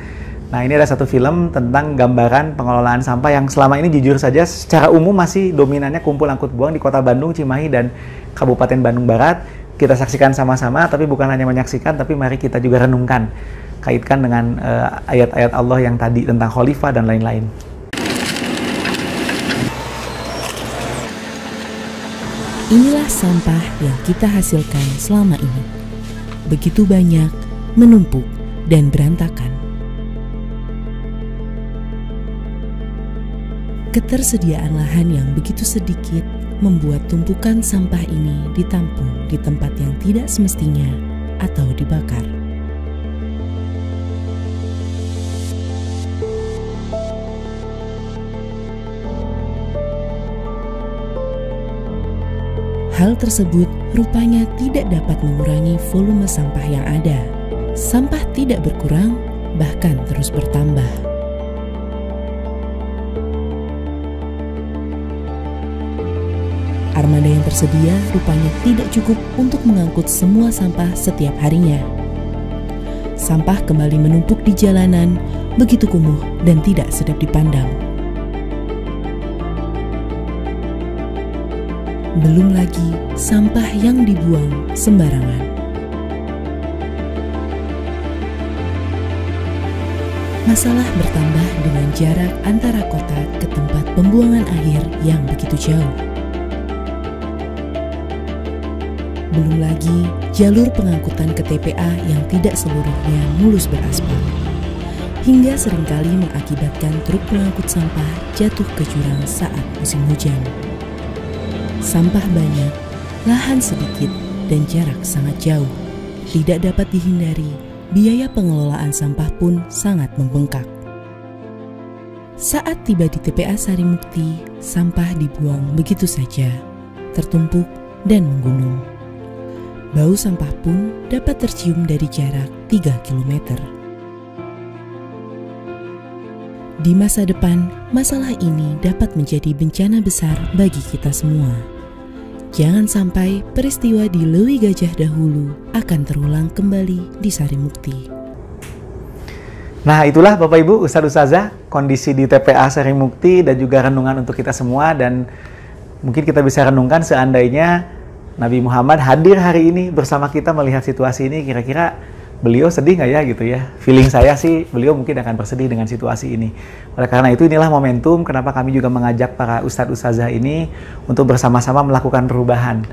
Nah, ini ada satu film tentang gambaran pengelolaan sampah yang selama ini jujur saja secara umum masih dominannya kumpul angkut buang di Kota Bandung, Cimahi, dan Kabupaten Bandung Barat. Kita saksikan sama-sama, tapi bukan hanya menyaksikan, tapi mari kita juga renungkan, kaitkan dengan ayat-ayat Allah yang tadi tentang khalifah dan lain-lain. Inilah sampah yang kita hasilkan selama ini. Begitu banyak, menumpuk, dan berantakan. Ketersediaan lahan yang begitu sedikit membuat tumpukan sampah ini ditampung di tempat yang tidak semestinya atau dibakar. Hal tersebut rupanya tidak dapat mengurangi volume sampah yang ada. Sampah tidak berkurang, bahkan terus bertambah. armada yang tersedia rupanya tidak cukup untuk mengangkut semua sampah setiap harinya. Sampah kembali menumpuk di jalanan, begitu kumuh dan tidak sedap dipandang. Belum lagi sampah yang dibuang sembarangan. Masalah bertambah dengan jarak antara kota ke tempat pembuangan akhir yang begitu jauh. Belum lagi jalur pengangkutan ke TPA yang tidak seluruhnya mulus beraspal, hingga seringkali mengakibatkan truk pengangkut sampah jatuh ke jurang saat musim hujan. Sampah banyak, lahan sedikit, dan jarak sangat jauh. Tidak dapat dihindari, biaya pengelolaan sampah pun sangat membengkak. Saat tiba di TPA Sarimukti, sampah dibuang begitu saja, tertumpuk dan menggunung. Bau sampah pun dapat tercium dari jarak 3 km. Di masa depan, masalah ini dapat menjadi bencana besar bagi kita semua. Jangan sampai peristiwa di Lewi Gajah dahulu akan terulang kembali di Sarimukti. Nah, itulah Bapak Ibu, Ustadz Ustazah, kondisi di TPA Sarimukti dan juga renungan untuk kita semua. Dan mungkin kita bisa renungkan seandainya Nabi Muhammad hadir hari ini bersama kita melihat situasi ini, kira-kira beliau sedih nggak ya gitu ya? Feeling saya sih beliau mungkin akan bersedih dengan situasi ini. Oleh karena itu inilah momentum kenapa kami juga mengajak para Ustadz Ustazah ini untuk bersama-sama melakukan perubahan.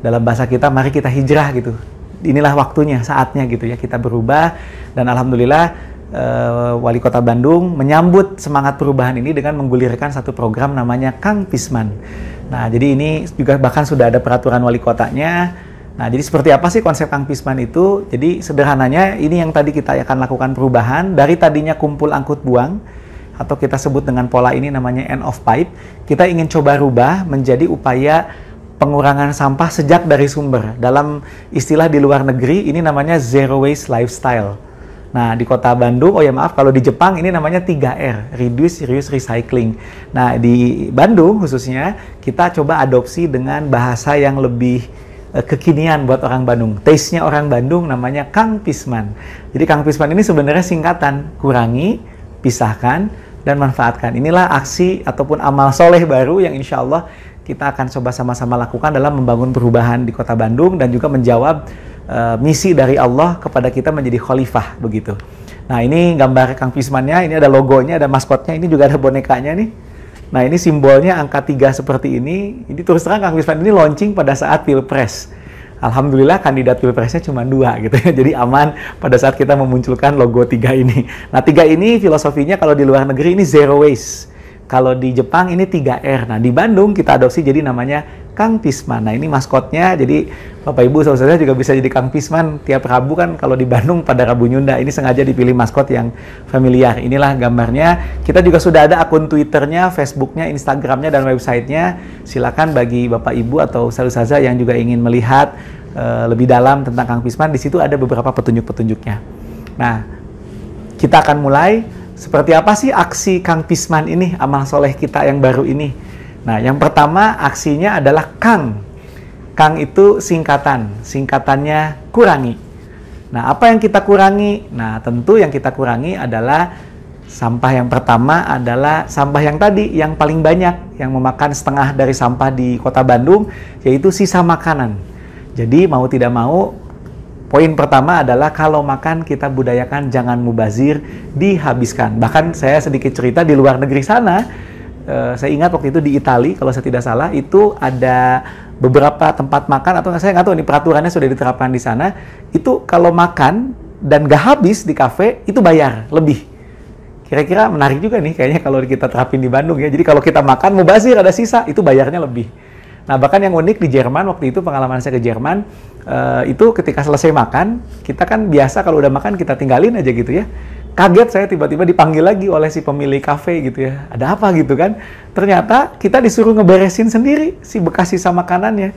Dalam bahasa kita, mari kita hijrah gitu. Inilah waktunya, saatnya gitu ya, kita berubah. Dan alhamdulillah Wali Kota Bandung menyambut semangat perubahan ini dengan menggulirkan satu program namanya Kang Pisman. Nah, jadi ini juga bahkan sudah ada peraturan wali kotanya. Nah, jadi seperti apa sih konsep Kang Pisman itu? Jadi sederhananya ini yang tadi kita akan lakukan perubahan dari tadinya kumpul angkut buang atau kita sebut dengan pola ini namanya end of pipe. Kita ingin coba rubah menjadi upaya pengurangan sampah sejak dari sumber. Dalam istilah di luar negeri ini namanya zero waste lifestyle. Nah, di Kota Bandung, kalau di Jepang ini namanya 3R, Reduce, Reuse, Recycling. Nah, di Bandung khususnya kita coba adopsi dengan bahasa yang lebih kekinian buat orang Bandung. Taste-nya orang Bandung namanya Kang Pisman. Jadi Kang Pisman ini sebenarnya singkatan, kurangi, pisahkan, dan manfaatkan. Inilah aksi ataupun amal soleh baru yang insya Allah kita akan coba sama-sama lakukan dalam membangun perubahan di Kota Bandung dan juga menjawab misi dari Allah kepada kita menjadi khalifah begitu. Nah, ini gambar Kang Pismannya, ini ada logonya, ada maskotnya, ini juga ada bonekanya nih. Nah, ini simbolnya angka 3 seperti ini. Ini terus terang Kang Pisman ini launching pada saat Pilpres. Alhamdulillah kandidat Pilpresnya cuma 2 gitu ya. Jadi aman pada saat kita memunculkan logo 3 ini. Nah, 3 ini filosofinya kalau di luar negeri ini zero waste. Kalau di Jepang ini 3R. Nah, di Bandung kita adopsi jadi namanya Kang Pisman. Nah, ini maskotnya. Jadi Bapak Ibu saudara juga bisa jadi Kang Pisman tiap Rabu kan kalau di Bandung pada Rabu Nyunda. Ini sengaja dipilih maskot yang familiar. Inilah gambarnya. Kita juga sudah ada akun Twitternya, Facebooknya, Instagramnya, dan websitenya. Silakan bagi Bapak Ibu atau saudara yang juga ingin melihat lebih dalam tentang Kang Pisman. Di situ ada beberapa petunjuk-petunjuknya. Nah, kita akan mulai. Seperti apa sih aksi Kang Pisman ini, amal soleh kita yang baru ini? Nah, yang pertama aksinya adalah Kang. Kang itu singkatannya kurangi. Nah, apa yang kita kurangi? Nah, tentu yang kita kurangi adalah sampah yang pertama adalah sampah yang tadi, yang paling banyak, yang memakan setengah dari sampah di Kota Bandung, yaitu sisa makanan. Jadi, mau tidak mau, poin pertama adalah kalau makan kita budayakan jangan mubazir, dihabiskan. Bahkan saya sedikit cerita di luar negeri sana, saya ingat waktu itu di Italia kalau saya tidak salah itu ada beberapa tempat makan atau saya nggak tahu ini peraturannya sudah diterapkan di sana. Itu kalau makan dan nggak habis di kafe itu bayar lebih. Kira-kira menarik juga nih kayaknya kalau kita terapin di Bandung ya. Jadi kalau kita makan mubazir ada sisa itu bayarnya lebih. Nah, bahkan yang unik di Jerman, waktu itu pengalaman saya ke Jerman, itu ketika selesai makan, kita kan biasa kalau udah makan kita tinggalin aja gitu ya. Kaget saya tiba-tiba dipanggil lagi oleh si pemilik kafe gitu ya. Ada apa gitu kan? Ternyata kita disuruh ngeberesin sendiri si bekas sisa makanannya.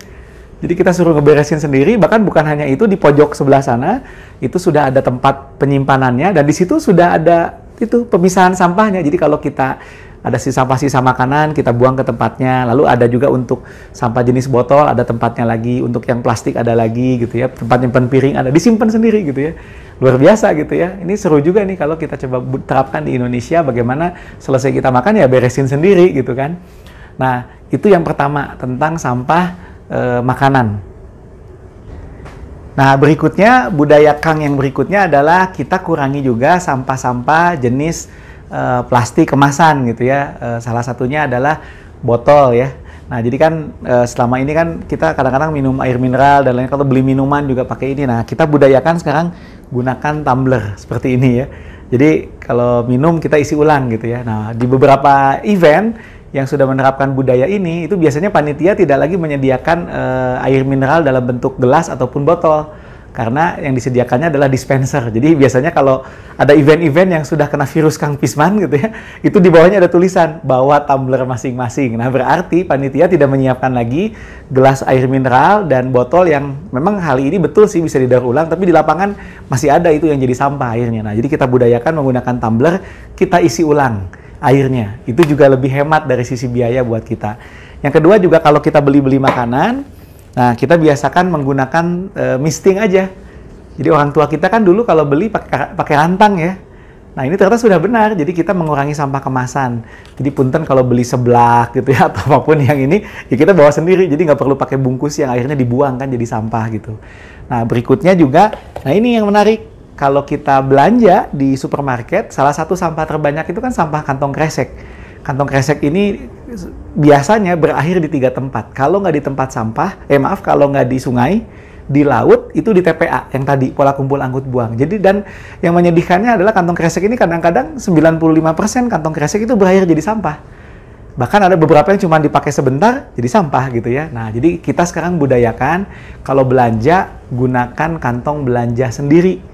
Jadi kita suruh ngeberesin sendiri, bahkan bukan hanya itu, di pojok sebelah sana, itu sudah ada tempat penyimpanannya, dan di situ sudah ada itu pemisahan sampahnya. Jadi kalau kita ada sisa makanan kita buang ke tempatnya. Lalu ada juga untuk sampah jenis botol ada tempatnya lagi, untuk yang plastik ada lagi gitu ya. Tempat nyimpan piring ada, disimpan sendiri gitu ya. Luar biasa gitu ya. Ini seru juga nih kalau kita coba terapkan di Indonesia, bagaimana selesai kita makan ya beresin sendiri gitu kan. Nah, itu yang pertama tentang sampah makanan. Nah, berikutnya budaya Kang yang berikutnya adalah kita kurangi juga sampah-sampah jenis plastik kemasan gitu ya. Salah satunya adalah botol ya. Nah, jadi kan selama ini kan kita kadang-kadang minum air mineral dan lain, kalau beli minuman juga pakai ini. Nah, kita budayakan sekarang gunakan tumbler seperti ini ya. Jadi kalau minum kita isi ulang gitu ya. Nah, di beberapa event yang sudah menerapkan budaya ini, itu biasanya panitia tidak lagi menyediakan air mineral dalam bentuk gelas ataupun botol. Karena yang disediakannya adalah dispenser. Jadi biasanya kalau ada event-event yang sudah kena virus Kang Pisman gitu ya, itu di bawahnya ada tulisan bawa tumbler masing-masing. Nah, berarti panitia tidak menyiapkan lagi gelas air mineral dan botol yang memang hal ini betul sih bisa didaur ulang, tapi di lapangan masih ada itu yang jadi sampah airnya. Nah, jadi kita budayakan menggunakan tumbler, kita isi ulang airnya. Itu juga lebih hemat dari sisi biaya buat kita. Yang kedua juga kalau kita beli-beli makanan, nah, kita biasakan menggunakan misting aja. Jadi orang tua kita kan dulu kalau beli pakai rantang ya. Nah, ini ternyata sudah benar. Jadi kita mengurangi sampah kemasan. Jadi punten kalau beli seblak gitu ya atau apapun yang ini, ya kita bawa sendiri. Jadi nggak perlu pakai bungkus yang akhirnya dibuang kan jadi sampah gitu. Nah, berikutnya juga, nah ini yang menarik. Kalau kita belanja di supermarket, salah satu sampah terbanyak itu kan sampah kantong kresek. Kantong kresek ini biasanya berakhir di 3 tempat. Kalau nggak di tempat sampah, kalau nggak di sungai, di laut, itu di TPA yang tadi, pola kumpul angkut buang. Jadi dan yang menyedihkannya adalah kantong kresek ini kadang-kadang 95% kantong kresek itu berakhir jadi sampah. Bahkan ada beberapa yang cuma dipakai sebentar jadi sampah gitu ya. Nah, jadi kita sekarang budayakan kalau belanja gunakan kantong belanja sendiri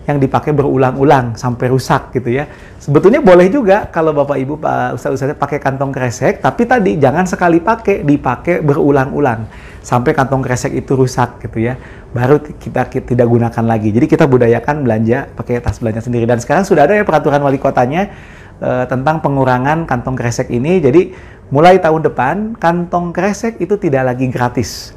yang dipakai berulang-ulang sampai rusak gitu ya. Sebetulnya boleh juga kalau Bapak Ibu ustaz-ustaznya pakai kantong kresek, tapi tadi jangan sekali pakai, dipakai berulang-ulang sampai kantong kresek itu rusak gitu ya. Baru kita tidak gunakan lagi. Jadi kita budayakan belanja pakai tas belanja sendiri. Dan sekarang sudah ada ya peraturan wali kotanya tentang pengurangan kantong kresek ini. Jadi mulai tahun depan kantong kresek itu tidak lagi gratis.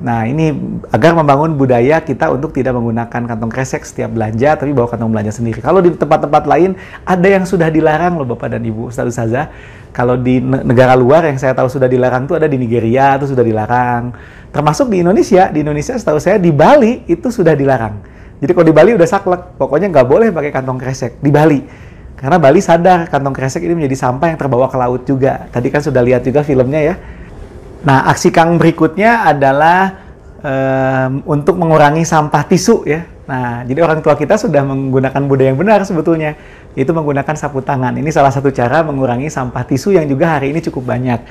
Nah, ini agar membangun budaya kita untuk tidak menggunakan kantong kresek setiap belanja, tapi bawa kantong belanja sendiri. Kalau di tempat-tempat lain, ada yang sudah dilarang loh Bapak dan Ibu, Ustazah. Kalau di negara luar yang saya tahu sudah dilarang tuh ada di Nigeria, itu sudah dilarang. Termasuk di Indonesia setahu saya di Bali itu sudah dilarang. Jadi kalau di Bali udah saklek, pokoknya nggak boleh pakai kantong kresek di Bali. Karena Bali sadar kantong kresek ini menjadi sampah yang terbawa ke laut juga. Tadi kan sudah lihat juga filmnya ya. Nah, aksi Kang berikutnya adalah untuk mengurangi sampah tisu ya. Nah, jadi orang tua kita sudah menggunakan budaya yang benar sebetulnya, itu menggunakan sapu tangan. Ini salah satu cara mengurangi sampah tisu yang juga hari ini cukup banyak.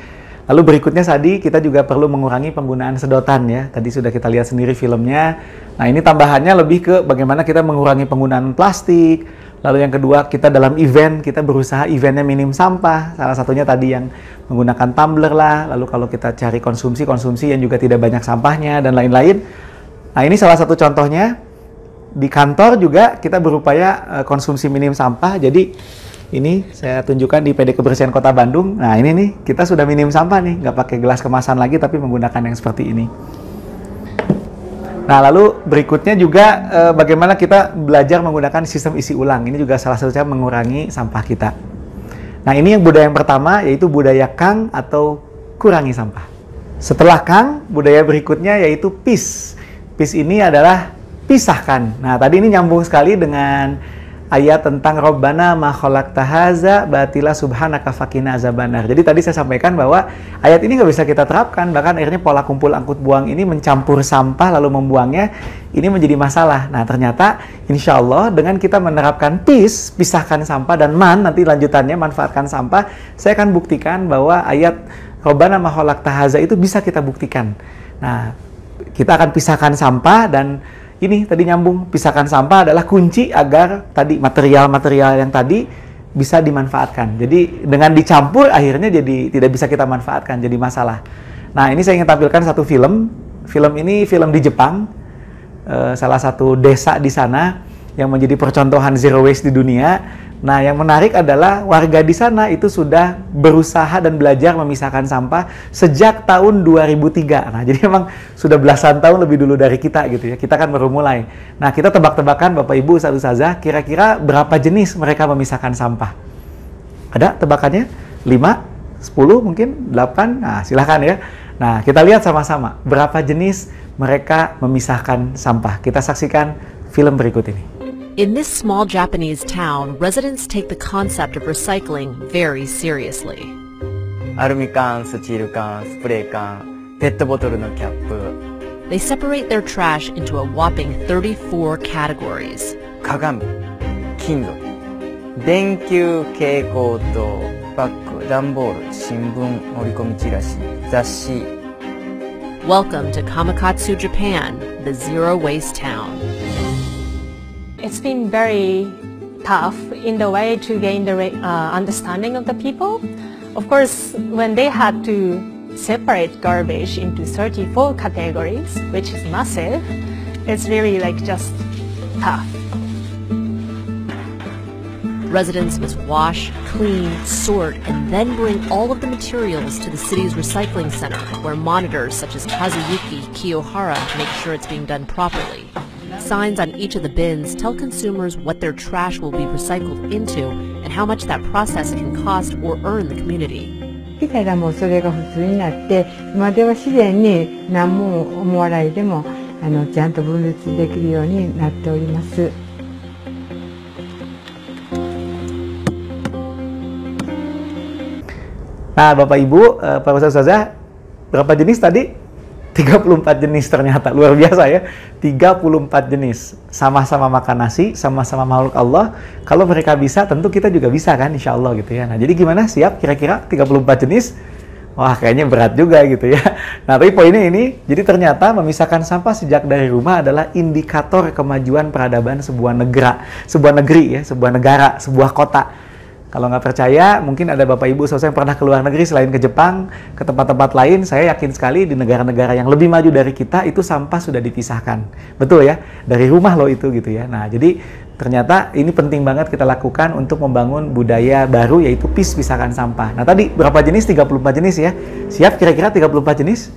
Lalu berikutnya tadi kita juga perlu mengurangi penggunaan sedotan ya. Tadi sudah kita lihat sendiri filmnya. Nah, ini tambahannya lebih ke bagaimana kita mengurangi penggunaan plastik. Lalu yang kedua, kita dalam event, kita berusaha eventnya minim sampah. Salah satunya tadi yang menggunakan tumbler lah. Lalu kalau kita cari konsumsi yang juga tidak banyak sampahnya dan lain-lain. Nah, ini salah satu contohnya. Di kantor juga kita berupaya konsumsi minim sampah. Jadi ini saya tunjukkan di PD Kebersihan Kota Bandung. Nah, ini nih, kita sudah minim sampah nih. Nggak pakai gelas kemasan lagi, tapi menggunakan yang seperti ini. Nah, lalu berikutnya juga bagaimana kita belajar menggunakan sistem isi ulang. Ini juga salah satu cara mengurangi sampah kita. Nah, ini yang budaya yang pertama, yaitu budaya Kang atau kurangi sampah. Setelah Kang, budaya berikutnya yaitu PIS. PIS ini adalah pisahkan. Nah, tadi ini nyambung sekali dengan ayat tentang Rabbana ma khalaqta hadza batila subhanaka faqina azabannar. Jadi tadi saya sampaikan bahwa ayat ini nggak bisa kita terapkan, bahkan akhirnya pola kumpul angkut buang ini mencampur sampah lalu membuangnya, ini menjadi masalah. Nah, ternyata insya Allah dengan kita menerapkan PIS, pisahkan sampah, dan nanti lanjutannya manfaatkan sampah, saya akan buktikan bahwa ayat Rabbana ma khalaqta hadza itu bisa kita buktikan. Nah, kita akan pisahkan sampah, dan ini tadi nyambung, pisahkan sampah adalah kunci agar tadi material-material yang tadi bisa dimanfaatkan. Jadi dengan dicampur akhirnya jadi tidak bisa kita manfaatkan, jadi masalah. Nah, ini saya ingin tampilkan satu film. Film ini film di Jepang, salah satu desa di sana yang menjadi percontohan zero waste di dunia. Nah, yang menarik adalah warga di sana itu sudah berusaha dan belajar memisahkan sampah sejak tahun 2003. Nah, jadi memang sudah belasan tahun lebih dulu dari kita gitu ya. Kita kan baru mulai. Nah, kita tebak-tebakan Bapak Ibu Ustazah, kira-kira berapa jenis mereka memisahkan sampah? Ada tebakannya? 5, 10 mungkin, 8? Nah, silahkan ya. Nah, kita lihat sama-sama berapa jenis mereka memisahkan sampah. Kita saksikan film berikut ini. In this small Japanese town, residents take the concept of recycling very seriously. アルミ缶、スチール缶、スプレー缶、ペットボトルのキャップ、 They separate their trash into a whopping 34 categories. 鏡、金属、電球、蛍光灯、バッグ、段ボール、新聞、折り込みチラシ、雑誌。 Welcome to Kamakatsu, Japan, the zero waste town. It's been very tough in the way to gain the understanding of the people. Of course, when they had to separate garbage into 34 categories, which is massive, it's really like just tough. Residents must wash, clean, sort, and then bring all of the materials to the city's recycling center, where monitors such as Kazuyuki Kiyohara make sure it's being done properly. Signs on each of the bins tell consumers what their trash will be recycled into and how much that process can cost or earn the community. 来たらもうそれが普通になって、今では自然に何も思わないでもちゃんと分別できるようになっております。Nah, Bapak Ibu, Pak Ustazah, berapa jenis tadi? 34 jenis ternyata, luar biasa ya. 34 jenis, sama-sama makan nasi, sama-sama makhluk Allah. Kalau mereka bisa, tentu kita juga bisa kan, insya Allah gitu ya. Nah, jadi gimana? Siap kira-kira 34 jenis? Wah, kayaknya berat juga gitu ya. Nah, tapi poinnya ini, jadi ternyata memisahkan sampah sejak dari rumah adalah indikator kemajuan peradaban sebuah negeri ya, sebuah negara, sebuah kota. Kalau nggak percaya, mungkin ada Bapak Ibu saudara yang pernah ke luar negeri selain ke Jepang, ke tempat-tempat lain, saya yakin sekali di negara-negara yang lebih maju dari kita, itu sampah sudah dipisahkan. Betul ya? Dari rumah loh itu gitu ya. Nah, jadi ternyata ini penting banget kita lakukan untuk membangun budaya baru, yaitu pisahkan sampah. Nah, tadi berapa jenis? 34 jenis ya. Siap kira-kira 34 jenis?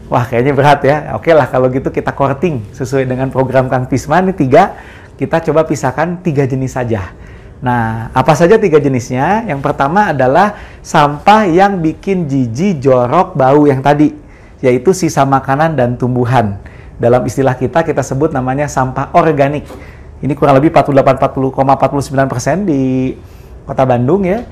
Wah, kayaknya berat ya. Oke lah, kalau gitu kita korting sesuai dengan program Kang Pisman, ini 3. Kita coba pisahkan 3 jenis saja. Nah, apa saja 3 jenisnya? Yang pertama adalah sampah yang bikin jijik, jorok, bau yang tadi, yaitu sisa makanan dan tumbuhan. Dalam istilah kita sebut namanya sampah organik. Ini kurang lebih 40,49% di Kota Bandung ya.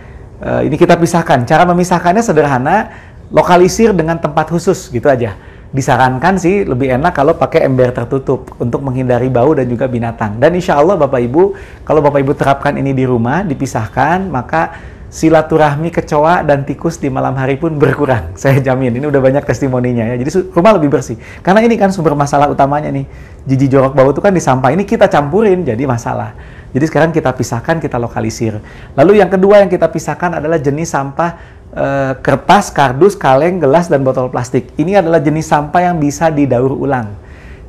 Ini kita pisahkan. Cara memisahkannya sederhana, lokalisir dengan tempat khusus gitu aja. Disarankan sih lebih enak kalau pakai ember tertutup untuk menghindari bau dan juga binatang. Dan insya Allah Bapak Ibu, kalau Bapak Ibu terapkan ini di rumah, dipisahkan, maka silaturahmi kecoa dan tikus di malam hari pun berkurang. Saya jamin, ini udah banyak testimoninya ya. Jadi rumah lebih bersih. Karena ini kan sumber masalah utamanya nih. Jijik, jorok, bau itu kan di sampah. Ini kita campurin jadi masalah. Jadi sekarang kita pisahkan, kita lokalisir. Lalu yang kedua yang kita pisahkan adalah jenis sampah kertas, kardus, kaleng, gelas, dan botol plastik. Ini adalah jenis sampah yang bisa didaur ulang.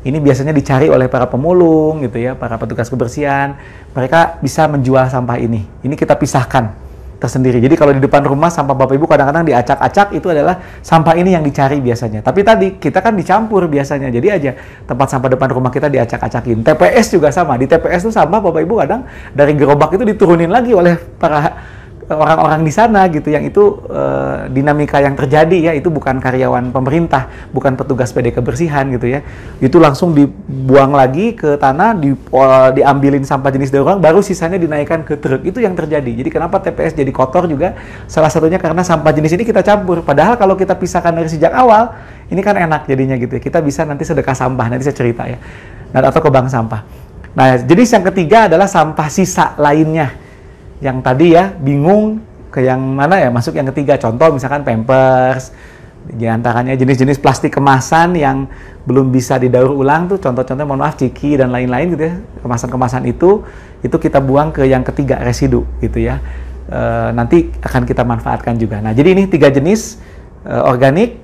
Ini biasanya dicari oleh para pemulung gitu ya, para petugas kebersihan. Mereka bisa menjual sampah ini. Ini kita pisahkan tersendiri. Jadi kalau di depan rumah sampah Bapak Ibu kadang-kadang diacak-acak, itu adalah sampah ini yang dicari biasanya. Tapi tadi kita kan dicampur biasanya. Jadi aja tempat sampah depan rumah kita diacak-acakin. TPS juga sama. Di TPS itu sampah Bapak Ibu kadang dari gerobak itu diturunin lagi oleh para orang-orang di sana gitu, yang itu dinamika yang terjadi ya, itu bukan karyawan pemerintah, bukan petugas PD kebersihan gitu ya, itu langsung dibuang lagi ke tanah, diambilin sampah jenis daur ulang, baru sisanya dinaikkan ke truk. Itu yang terjadi. Jadi kenapa TPS jadi kotor juga salah satunya karena sampah jenis ini kita campur. Padahal kalau kita pisahkan dari sejak awal, ini kan enak jadinya gitu ya, kita bisa nanti sedekah sampah, nanti saya cerita ya, atau ke bank sampah. Nah, jenis yang ketiga adalah sampah sisa lainnya. Yang tadi ya, bingung ke yang mana ya, masuk yang ketiga. Contoh misalkan Pampers, di antaranya jenis-jenis plastik kemasan yang belum bisa didaur ulang tuh, contoh-contohnya mohon maaf ciki dan lain-lain gitu ya, kemasan-kemasan itu kita buang ke yang ketiga, residu gitu ya. Nanti akan kita manfaatkan juga. Nah, jadi ini 3 jenis, organik,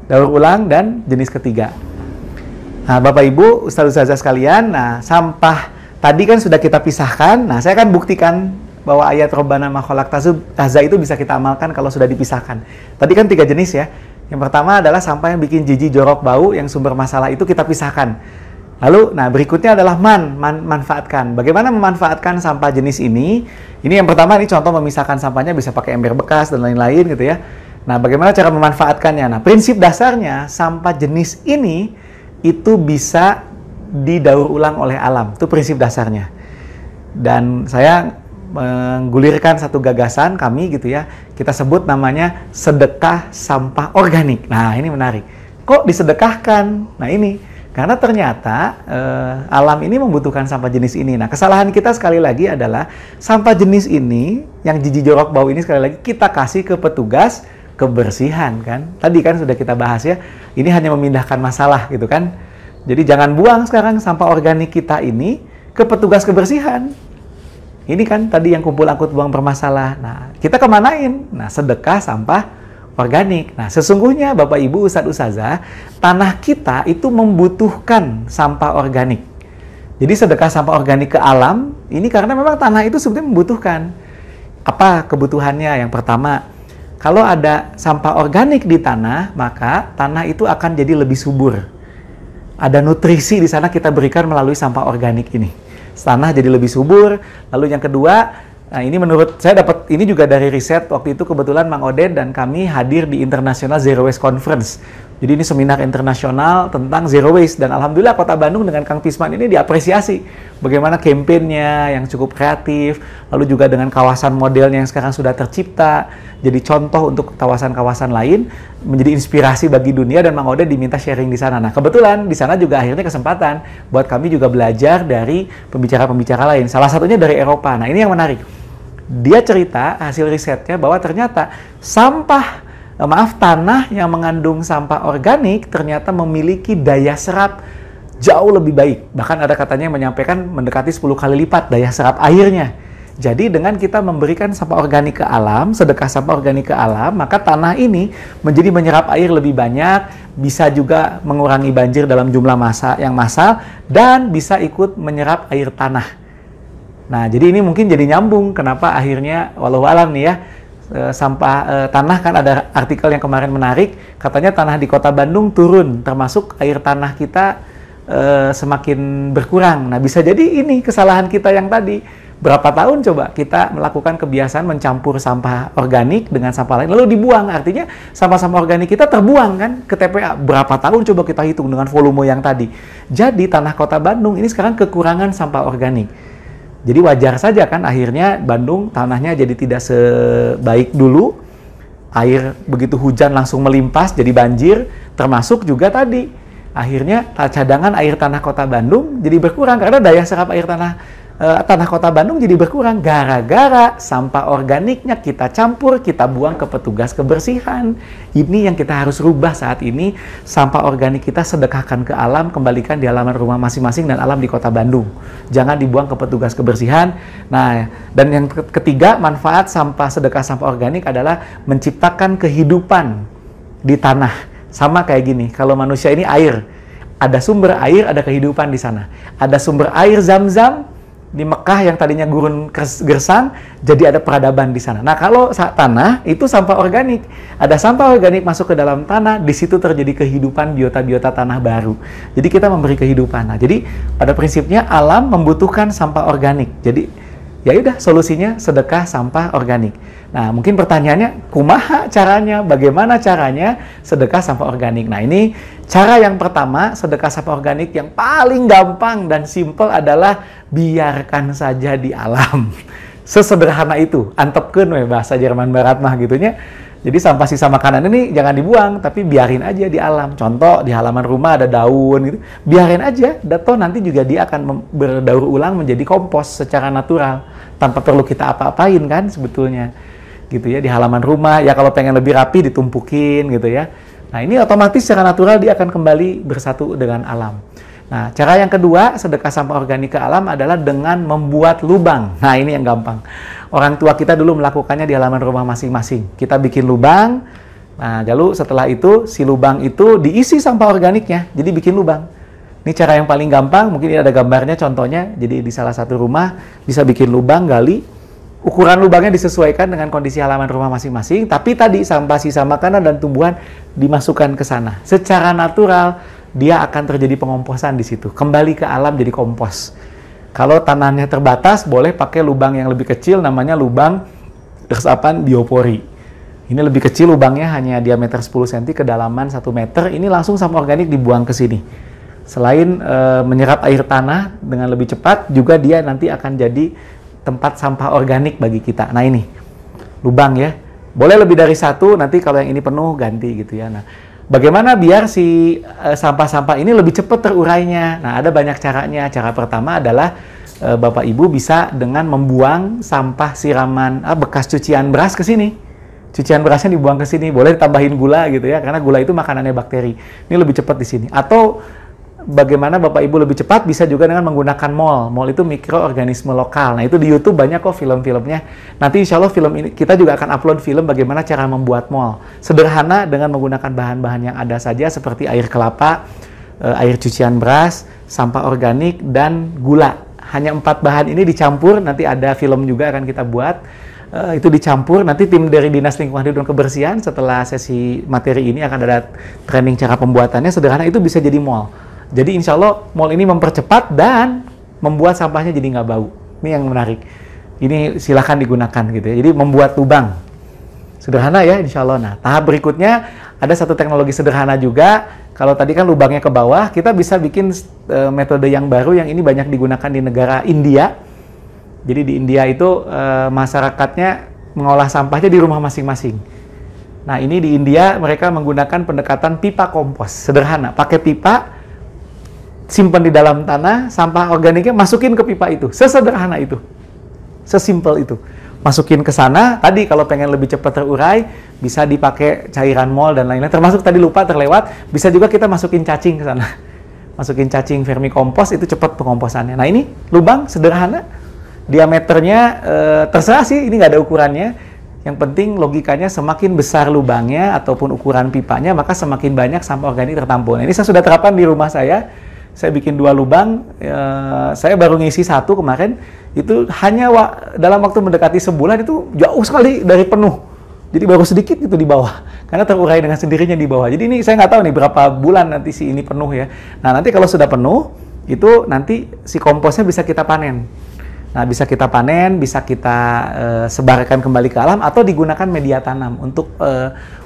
daur ulang, dan jenis ketiga. Nah, Bapak Ibu, Ustaz-Ustazah sekalian, nah sampah tadi kan sudah kita pisahkan. Nah, saya akan buktikan bahwa ayat Robbana ma khalaqta tahza itu bisa kita amalkan kalau sudah dipisahkan. Tadi kan 3 jenis ya. Yang pertama adalah sampah yang bikin jijik, jorok, bau, yang sumber masalah itu kita pisahkan. Lalu, nah berikutnya adalah manfaatkan. Bagaimana memanfaatkan sampah jenis ini? Ini yang pertama, ini contoh memisahkan sampahnya bisa pakai ember bekas dan lain-lain gitu ya. Nah, bagaimana cara memanfaatkannya? Nah, prinsip dasarnya sampah jenis ini itu bisa didaur ulang oleh alam. Itu prinsip dasarnya. Dan saya menggulirkan satu gagasan kami gitu ya. Kita sebut namanya sedekah sampah organik. Nah, ini menarik. Kok disedekahkan? Nah, ini karena ternyata alam ini membutuhkan sampah jenis ini. Nah, kesalahan kita sekali lagi adalah sampah jenis ini yang jijik, jorok, bau ini sekali lagi kita kasih ke petugas kebersihan kan. Tadi kan sudah kita bahas ya. Ini hanya memindahkan masalah gitu kan. Jadi jangan buang sekarang sampah organik kita ini ke petugas kebersihan. Ini kan tadi yang kumpul angkut buang bermasalah. Nah, kita kemanain? Nah, sedekah sampah organik. Nah, sesungguhnya Bapak Ibu Ustadz Ustazah, tanah kita itu membutuhkan sampah organik. Jadi sedekah sampah organik ke alam, ini karena memang tanah itu sebenarnya membutuhkan. Apa kebutuhannya? Yang pertama, kalau ada sampah organik di tanah, maka tanah itu akan jadi lebih subur. Ada nutrisi di sana kita berikan melalui sampah organik ini. Tanah jadi lebih subur. Lalu yang kedua, nah ini menurut saya dapat ini juga dari riset. Waktu itu kebetulan Mang Oded dan kami hadir di International Zero Waste Conference. Jadi ini seminar internasional tentang zero waste, dan alhamdulillah Kota Bandung dengan Kang Pisman ini diapresiasi bagaimana kampanyenya yang cukup kreatif, lalu juga dengan kawasan modelnya yang sekarang sudah tercipta jadi contoh untuk kawasan-kawasan lain, menjadi inspirasi bagi dunia, dan Mang Oded diminta sharing di sana. Nah, kebetulan di sana juga akhirnya kesempatan buat kami juga belajar dari pembicara-pembicara lain, salah satunya dari Eropa. Nah, ini yang menarik. Dia cerita hasil risetnya bahwa ternyata tanah yang mengandung sampah organik ternyata memiliki daya serap jauh lebih baik. Bahkan ada katanya yang menyampaikan mendekati 10 kali lipat daya serap airnya. Jadi dengan kita memberikan sampah organik ke alam, sedekah sampah organik ke alam, maka tanah ini menjadi menyerap air lebih banyak, bisa juga mengurangi banjir dalam jumlah yang massal, dan bisa ikut menyerap air tanah. Nah, jadi ini mungkin jadi nyambung kenapa akhirnya walau alam nih ya, tanah kan ada artikel yang kemarin menarik, katanya tanah di Kota Bandung turun, termasuk air tanah kita semakin berkurang. Nah, bisa jadi ini kesalahan kita yang tadi. Berapa tahun coba kita melakukan kebiasaan mencampur sampah organik dengan sampah lain, lalu dibuang. Artinya sampah-sampah organik kita terbuang kan ke TPA. Berapa tahun coba kita hitung dengan volume yang tadi. Jadi tanah Kota Bandung ini sekarang kekurangan sampah organik. Jadi wajar saja kan akhirnya Bandung tanahnya jadi tidak sebaik dulu. Air begitu hujan langsung melimpas jadi banjir, termasuk juga tadi. Akhirnya cadangan air tanah Kota Bandung jadi berkurang karena daya serap air tanah Kota Bandung jadi berkurang gara-gara sampah organiknya kita campur, kita buang ke petugas kebersihan. Ini yang kita harus rubah saat ini. Sampah organik kita sedekahkan ke alam, kembalikan di halaman rumah masing-masing dan alam di Kota Bandung. Jangan dibuang ke petugas kebersihan. Nah, dan yang ketiga, manfaat sedekah sampah organik adalah menciptakan kehidupan di tanah. Sama kayak gini, kalau manusia ini air, ada sumber air, ada kehidupan di sana. Ada sumber air Zam-Zam di Mekah yang tadinya gurun gersang, jadi ada peradaban di sana. Nah, kalau tanah itu sampah organik, ada sampah organik masuk ke dalam tanah, di situ terjadi kehidupan biota-biota tanah baru. Jadi kita memberi kehidupan. Nah, jadi pada prinsipnya alam membutuhkan sampah organik. Jadi ya udah solusinya sedekah sampah organik. Nah, mungkin pertanyaannya, kumaha caranya? Bagaimana caranya sedekah sampah organik? Nah, ini cara yang pertama, sedekah sampah organik yang paling gampang dan simple adalah biarkan saja di alam. Sesederhana itu, antepkeun we bahasa Jerman Barat mah gitunya. Jadi sampah sisa makanan ini jangan dibuang, tapi biarin aja di alam. Contoh, di halaman rumah ada daun gitu, biarin aja. Dato nanti juga dia akan berdaur ulang menjadi kompos secara natural, tanpa perlu kita apa-apain kan sebetulnya. Gitu ya, di halaman rumah, ya kalau pengen lebih rapi ditumpukin gitu ya. Nah, ini otomatis secara natural dia akan kembali bersatu dengan alam. Nah, cara yang kedua, sedekah sampah organik ke alam adalah dengan membuat lubang. Nah, ini yang gampang. Orang tua kita dulu melakukannya di halaman rumah masing-masing. Kita bikin lubang, nah lalu setelah itu, si lubang itu diisi sampah organiknya, jadi bikin lubang. Ini cara yang paling gampang, mungkin ini ada gambarnya contohnya. Jadi di salah satu rumah bisa bikin lubang, gali. ukuran lubangnya disesuaikan dengan kondisi halaman rumah masing-masing, tapi tadi sampah sisa makanan dan tumbuhan dimasukkan ke sana. Secara natural, dia akan terjadi pengomposan di situ. Kembali ke alam jadi kompos. Kalau tanahnya terbatas, boleh pakai lubang yang lebih kecil, namanya lubang resapan biopori. Ini lebih kecil lubangnya, hanya diameter 10 cm, kedalaman 1 meter. Ini langsung sampah organik dibuang ke sini. Selain menyerap air tanah dengan lebih cepat, juga dia nanti akan jadi tempat sampah organik bagi kita. Nah ini, lubang ya. Boleh lebih dari satu, nanti kalau yang ini penuh, ganti gitu ya. Nah, bagaimana biar si sampah-sampah ini lebih cepat terurainya? Nah, ada banyak caranya. Cara pertama adalah Bapak Ibu bisa dengan membuang sampah siraman bekas cucian beras ke sini. Cucian berasnya dibuang ke sini. Boleh ditambahin gula gitu ya, karena gula itu makanannya bakteri. Ini lebih cepat di sini. Atau bagaimana Bapak Ibu lebih cepat bisa juga dengan menggunakan mol. Mol itu mikroorganisme lokal. Nah, itu di YouTube banyak kok film-filmnya. Nanti insya Allah film ini kita juga akan upload film bagaimana cara membuat mol. Sederhana dengan menggunakan bahan-bahan yang ada saja seperti air kelapa, air cucian beras, sampah organik, dan gula. Hanya 4 bahan ini dicampur, nanti ada film juga akan kita buat. Itu dicampur, nanti tim dari Dinas Lingkungan Hidup dan Kebersihan setelah sesi materi ini akan ada training cara pembuatannya. Sederhana, itu bisa jadi mol. Jadi insya Allah mall ini mempercepat dan membuat sampahnya jadi nggak bau. Ini yang menarik. Ini silahkan digunakan gitu ya. Jadi membuat lubang. Sederhana ya insya Allah. Nah, tahap berikutnya ada satu teknologi sederhana juga. Kalau tadi kan lubangnya ke bawah, kita bisa bikin metode yang baru yang ini banyak digunakan di negara India. Jadi di India itu masyarakatnya mengolah sampahnya di rumah masing-masing. Nah, ini di India mereka menggunakan pendekatan pipa kompos. Sederhana, pakai pipa, simpan di dalam tanah, sampah organiknya masukin ke pipa itu. Sesederhana itu. Sesimpel itu. Masukin ke sana, tadi kalau pengen lebih cepat terurai, bisa dipakai cairan mol dan lain-lain. Termasuk tadi lupa terlewat, bisa juga kita masukin cacing ke sana. Masukin cacing vermikompos, itu cepat pengomposannya. Nah ini lubang sederhana, diameternya terserah sih, ini nggak ada ukurannya. Yang penting logikanya semakin besar lubangnya ataupun ukuran pipanya, maka semakin banyak sampah organik tertampung. Nah, ini saya sudah terapkan di rumah saya. Saya bikin 2 lubang, saya baru ngisi 1 kemarin, itu hanya dalam waktu mendekati sebulan itu jauh sekali dari penuh. Jadi baru sedikit itu di bawah, karena terurai dengan sendirinya di bawah. Jadi ini saya nggak tahu nih berapa bulan nanti si ini penuh ya. Nah nanti kalau sudah penuh, itu nanti si komposnya bisa kita panen. Nah bisa kita panen, bisa kita sebarkan kembali ke alam, atau digunakan media tanam. Untuk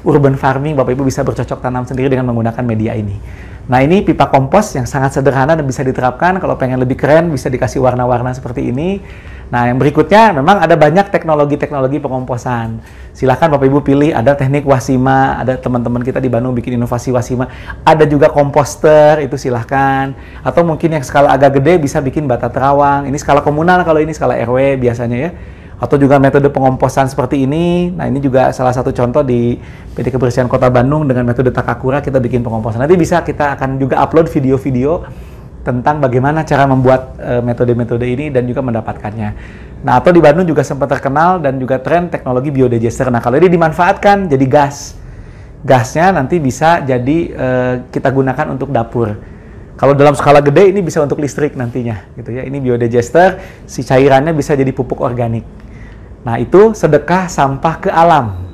urban farming, Bapak Ibu bisa bercocok tanam sendiri dengan menggunakan media ini. Nah ini pipa kompos yang sangat sederhana dan bisa diterapkan. Kalau pengen lebih keren bisa dikasih warna-warna seperti ini. Nah yang berikutnya memang ada banyak teknologi-teknologi pengomposan. Silahkan Bapak Ibu pilih, ada teknik wasima, ada teman-teman kita di Bandung bikin inovasi wasima. Ada juga komposter, itu silahkan. Atau mungkin yang skala agak gede bisa bikin bata terawang. Ini skala komunal, kalau ini skala RW biasanya ya. Atau juga metode pengomposan seperti ini. Nah ini juga salah satu contoh di PD Kebersihan Kota Bandung dengan metode Takakura kita bikin pengomposan. Nanti bisa kita akan juga upload video-video tentang bagaimana cara membuat metode-metode ini dan juga mendapatkannya. Nah atau di Bandung juga sempat terkenal dan juga tren teknologi biodigester. Nah kalau ini dimanfaatkan jadi gas. Gasnya nanti bisa jadi kita gunakan untuk dapur. Kalau dalam skala gede ini bisa untuk listrik nantinya gitu ya. Ini biodigester, si cairannya bisa jadi pupuk organik. Nah itu sedekah sampah ke alam.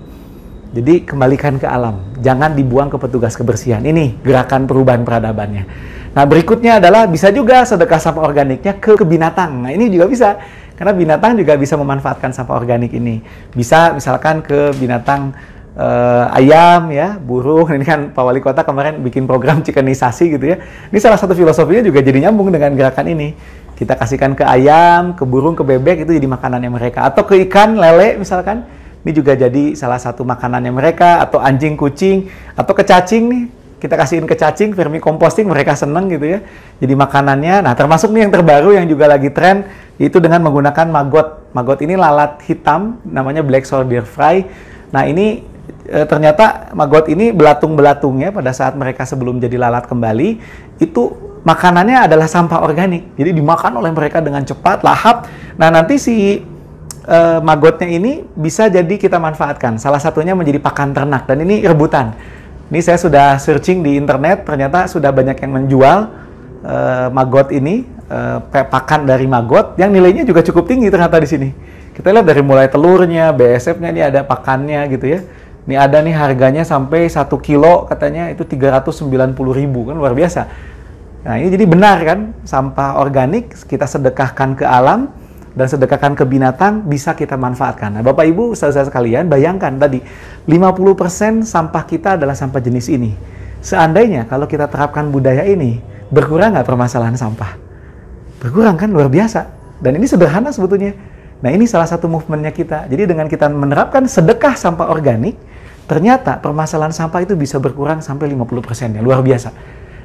Jadi kembalikan ke alam, jangan dibuang ke petugas kebersihan. Ini gerakan perubahan peradabannya. Nah berikutnya adalah bisa juga sedekah sampah organiknya ke binatang. Nah ini juga bisa, karena binatang juga bisa memanfaatkan sampah organik ini. Bisa misalkan ke binatang ayam ya, burung. Ini kan Pak Wali Kota kemarin bikin program cikenisasi gitu ya. Ini salah satu filosofinya juga jadi nyambung dengan gerakan ini. Kita kasihkan ke ayam, ke burung, ke bebek, itu jadi makanannya mereka. Atau ke ikan, lele misalkan, ini juga jadi salah satu makanannya mereka. Atau anjing, kucing, atau ke cacing nih. Kita kasihin ke cacing, vermicomposting, mereka seneng gitu ya. Jadi makanannya. Nah termasuk nih yang terbaru yang juga lagi tren, yaitu dengan menggunakan maggot. Maggot ini lalat hitam, namanya black soldier fly. Nah ini ternyata maggot ini belatung-belatungnya pada saat mereka sebelum jadi lalat kembali, itu makanannya adalah sampah organik. Jadi dimakan oleh mereka dengan cepat, lahap. Nah nanti si maggotnya ini bisa jadi kita manfaatkan. Salah satunya menjadi pakan ternak, dan ini rebutan. Ini saya sudah searching di internet, ternyata sudah banyak yang menjual maggot ini, pakan dari maggot, yang nilainya juga cukup tinggi ternyata di sini. Kita lihat dari mulai telurnya, BSF-nya, ini ada pakannya gitu ya. Ini ada nih harganya sampai 1 kilo katanya itu 390.000, kan luar biasa. Nah ini jadi benar kan, sampah organik kita sedekahkan ke alam dan sedekahkan ke binatang bisa kita manfaatkan. Nah Bapak Ibu, saudara sekalian, bayangkan tadi 50% sampah kita adalah sampah jenis ini. Seandainya kalau kita terapkan budaya ini, berkurang nggak permasalahan sampah? Berkurang kan, luar biasa. Dan ini sederhana sebetulnya. Nah ini salah satu movementnya kita. Jadi dengan kita menerapkan sedekah sampah organik, ternyata permasalahan sampah itu bisa berkurang sampai 50%, ya luar biasa.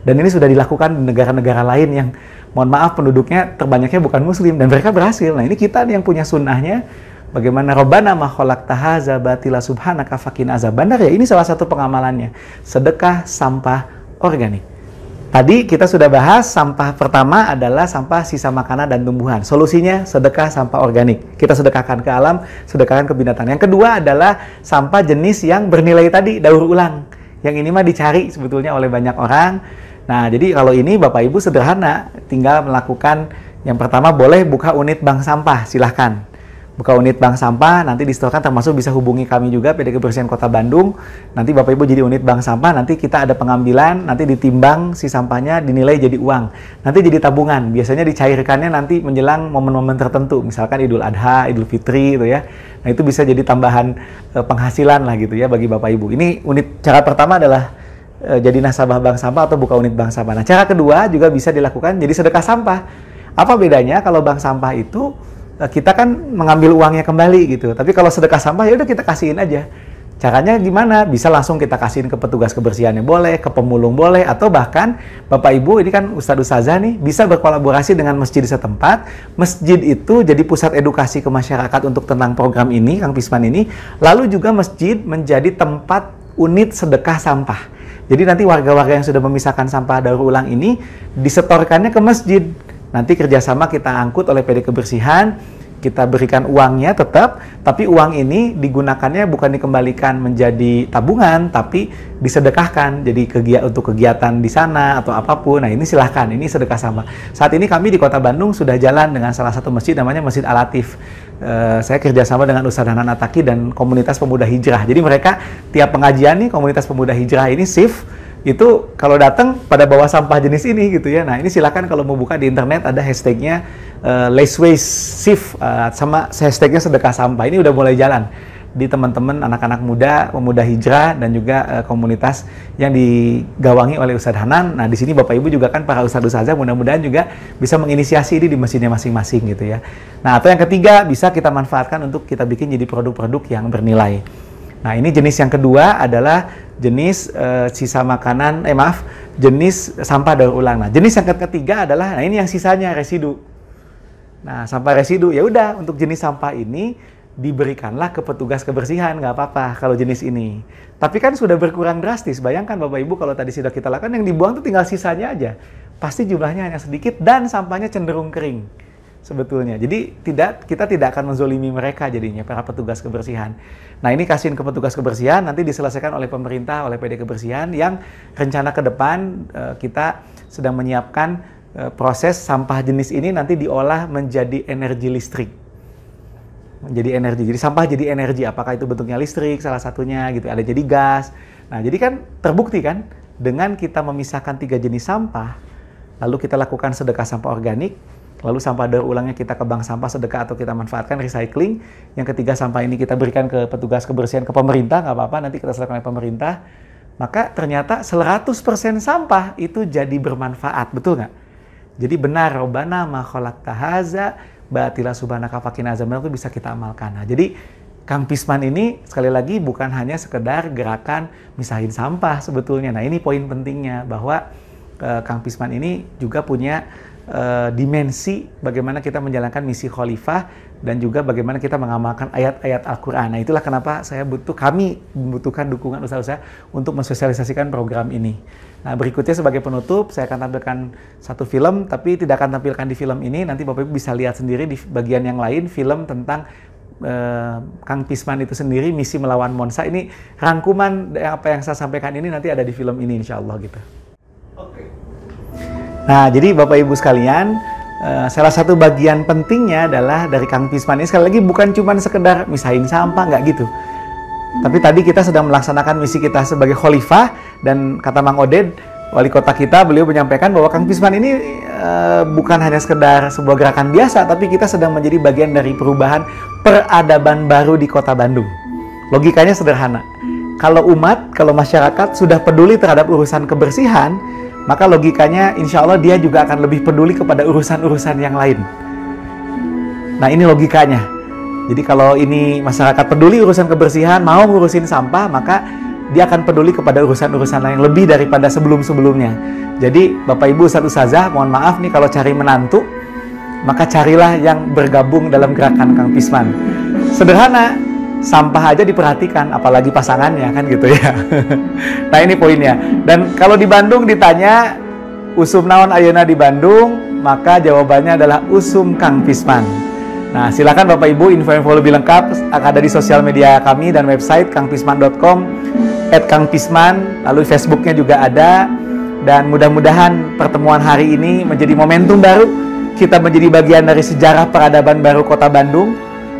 Dan ini sudah dilakukan di negara-negara lain yang, mohon maaf, penduduknya terbanyaknya bukan muslim, dan mereka berhasil. Nah ini kita yang punya sunnahnya, bagaimana Rabbana ma khalaqta hadza batila subhanaka faqina azabannar, ya ini salah satu pengamalannya, sedekah sampah organik. Tadi kita sudah bahas sampah pertama adalah sampah sisa makanan dan tumbuhan. Solusinya sedekah sampah organik. Kita sedekahkan ke alam, sedekahkan ke binatang. Yang kedua adalah sampah jenis yang bernilai tadi, daur ulang. Yang ini mah dicari sebetulnya oleh banyak orang. Nah, jadi kalau ini Bapak Ibu sederhana, tinggal melakukan yang pertama, boleh buka unit bank sampah, silahkan. Buka unit bank sampah, nanti disetorkan, termasuk bisa hubungi kami juga, PD Kebersihan Kota Bandung. Nanti Bapak Ibu jadi unit bank sampah, nanti kita ada pengambilan, nanti ditimbang si sampahnya, dinilai jadi uang. Nanti jadi tabungan, biasanya dicairkannya nanti menjelang momen-momen tertentu, misalkan Idul Adha, Idul Fitri gitu ya. Nah itu bisa jadi tambahan penghasilan lah gitu ya bagi Bapak Ibu. Ini unit, cara pertama adalah jadi nasabah bank sampah atau buka unit bank sampah. Nah cara kedua juga bisa dilakukan jadi sedekah sampah. Apa bedanya kalau bank sampah itu kita kan mengambil uangnya kembali gitu. Tapi kalau sedekah sampah ya udah kita kasihin aja. Caranya gimana? Bisa langsung kita kasihin ke petugas kebersihannya boleh, ke pemulung boleh, atau bahkan Bapak Ibu ini kan Ustadz Ustazah nih bisa berkolaborasi dengan masjid setempat. Masjid itu jadi pusat edukasi ke masyarakat untuk tentang program ini, Kang Pisman ini. Lalu juga masjid menjadi tempat unit sedekah sampah. Jadi nanti warga-warga yang sudah memisahkan sampah daur ulang ini disetorkannya ke masjid. Nanti kerjasama kita angkut oleh PD Kebersihan, kita berikan uangnya tetap, tapi uang ini digunakannya bukan dikembalikan menjadi tabungan, tapi disedekahkan jadi untuk kegiatan di sana atau apapun. Nah ini silahkan, ini sedekah sampah. Saat ini kami di Kota Bandung sudah jalan dengan salah satu masjid namanya Masjid Al-Latif. Saya kerjasama dengan Ustadz Hanan Ataki dan komunitas pemuda hijrah. Jadi mereka tiap pengajian nih, komunitas pemuda hijrah ini shift, itu kalau datang pada bawa sampah jenis ini gitu ya. Nah ini silakan kalau mau buka di internet ada hashtagnya Less Waste Shift sama hashtagnya sedekah sampah. Ini udah mulai jalan di teman-teman anak-anak muda, pemuda hijrah dan juga komunitas yang digawangi oleh Ustadz Hanan. Nah di sini Bapak Ibu juga kan para ustadz-ustazah mudah-mudahan juga bisa menginisiasi ini di masjidnya masing-masing gitu ya. Nah atau yang ketiga bisa kita manfaatkan untuk kita bikin jadi produk-produk yang bernilai. Nah ini jenis yang kedua adalah jenis sisa makanan, jenis sampah daur ulang. Nah jenis yang ketiga adalah, nah ini yang sisanya residu. Nah sampah residu ya udah untuk jenis sampah ini diberikanlah ke petugas kebersihan, nggak apa-apa kalau jenis ini. Tapi kan sudah berkurang drastis. Bayangkan Bapak Ibu kalau tadi sudah kita lakukan yang dibuang itu tinggal sisanya aja. Pasti jumlahnya hanya sedikit dan sampahnya cenderung kering. Sebetulnya. Jadi kita tidak akan menzolimi mereka jadinya, para petugas kebersihan. Nah ini kasihin ke petugas kebersihan, nanti diselesaikan oleh pemerintah, oleh PD Kebersihan, yang rencana ke depan kita sedang menyiapkan proses sampah jenis ini nanti diolah menjadi energi listrik. Menjadi energi, jadi sampah jadi energi, apakah itu bentuknya listrik, salah satunya gitu, ada jadi gas. Nah jadi kan terbukti kan, dengan kita memisahkan 3 jenis sampah, lalu kita lakukan sedekah sampah organik, lalu sampah daur ulangnya kita ke bank sampah sedekah atau kita manfaatkan recycling. Yang ketiga sampah ini kita berikan ke petugas kebersihan, ke pemerintah, nggak apa-apa, nanti kita selesaikan oleh pemerintah. Maka ternyata 100% sampah itu jadi bermanfaat, betul nggak? Jadi benar, Rabbana ma khalaqta hadza batila subhanaka faqina azabannar itu bisa kita amalkan. Nah, jadi Kang Pisman ini sekali lagi bukan hanya sekedar gerakan misahin sampah sebetulnya. Nah ini poin pentingnya bahwa Kang Pisman ini juga punya dimensi bagaimana kita menjalankan misi khalifah dan juga bagaimana kita mengamalkan ayat-ayat Al-Quran. Nah itulah kenapa kami membutuhkan dukungan usaha-usaha untuk mensosialisasikan program ini. Nah berikutnya sebagai penutup saya akan tampilkan satu film, tapi tidak akan tampilkan di film ini, nanti Bapak Ibu bisa lihat sendiri di bagian yang lain, film tentang Kang Pisman itu sendiri, misi melawan Monsa. Ini rangkuman apa yang saya sampaikan ini nanti ada di film ini insya Allah gitu. Nah, jadi Bapak Ibu sekalian, salah satu bagian pentingnya adalah dari Kang Pisman ini sekali lagi bukan cuma sekedar misahin sampah, nggak gitu. Tapi tadi kita sedang melaksanakan misi kita sebagai khalifah, dan kata Mang Oded, wali kota kita, beliau menyampaikan bahwa Kang Pisman ini bukan hanya sekedar sebuah gerakan biasa, tapi kita sedang menjadi bagian dari perubahan peradaban baru di kota Bandung. Logikanya sederhana. Kalau umat, kalau masyarakat sudah peduli terhadap urusan kebersihan, maka logikanya insya Allah dia juga akan lebih peduli kepada urusan-urusan yang lain. Nah, ini logikanya. Jadi kalau ini masyarakat peduli urusan kebersihan, mau ngurusin sampah, maka dia akan peduli kepada urusan-urusan lain lebih daripada sebelum-sebelumnya. Jadi Bapak Ibu Ustadz Ustazah, mohon maaf nih kalau cari menantu, maka carilah yang bergabung dalam gerakan Kang Pisman. Sederhana, sampah aja diperhatikan, apalagi pasangannya, kan gitu ya. Nah, ini poinnya. Dan kalau di Bandung ditanya usum naon ayeuna di Bandung, maka jawabannya adalah usum Kang Pisman. Nah, silakan Bapak Ibu info-info lebih lengkap ada di sosial media kami dan website kangpisman.com, @kangpisman, lalu Facebooknya juga ada. Dan mudah-mudahan pertemuan hari ini menjadi momentum baru, kita menjadi bagian dari sejarah peradaban baru kota Bandung,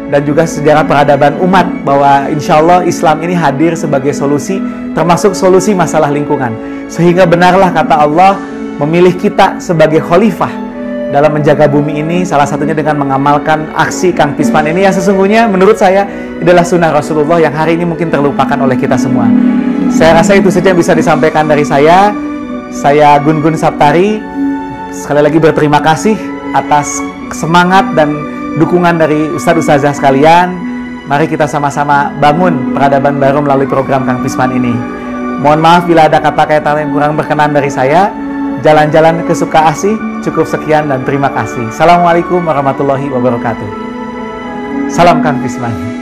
dan juga sejarah peradaban umat, bahwa insya Allah Islam ini hadir sebagai solusi, termasuk solusi masalah lingkungan. Sehingga benarlah kata Allah memilih kita sebagai khalifah dalam menjaga bumi ini, salah satunya dengan mengamalkan aksi Kang Pisman ini yang sesungguhnya menurut saya adalah sunnah Rasulullah yang hari ini mungkin terlupakan oleh kita semua. Saya rasa itu saja yang bisa disampaikan dari saya. Saya Gun-Gun Saptari, sekali lagi berterima kasih atas semangat dan dukungan dari Ustadz Ustazah sekalian. Mari kita sama-sama bangun peradaban baru melalui program Kang Pisman ini. Mohon maaf bila ada kata-kata yang kurang berkenan dari saya. Jalan-jalan ke Sukaasih. Cukup sekian dan terima kasih. Assalamualaikum warahmatullahi wabarakatuh. Salam Kang Pisman.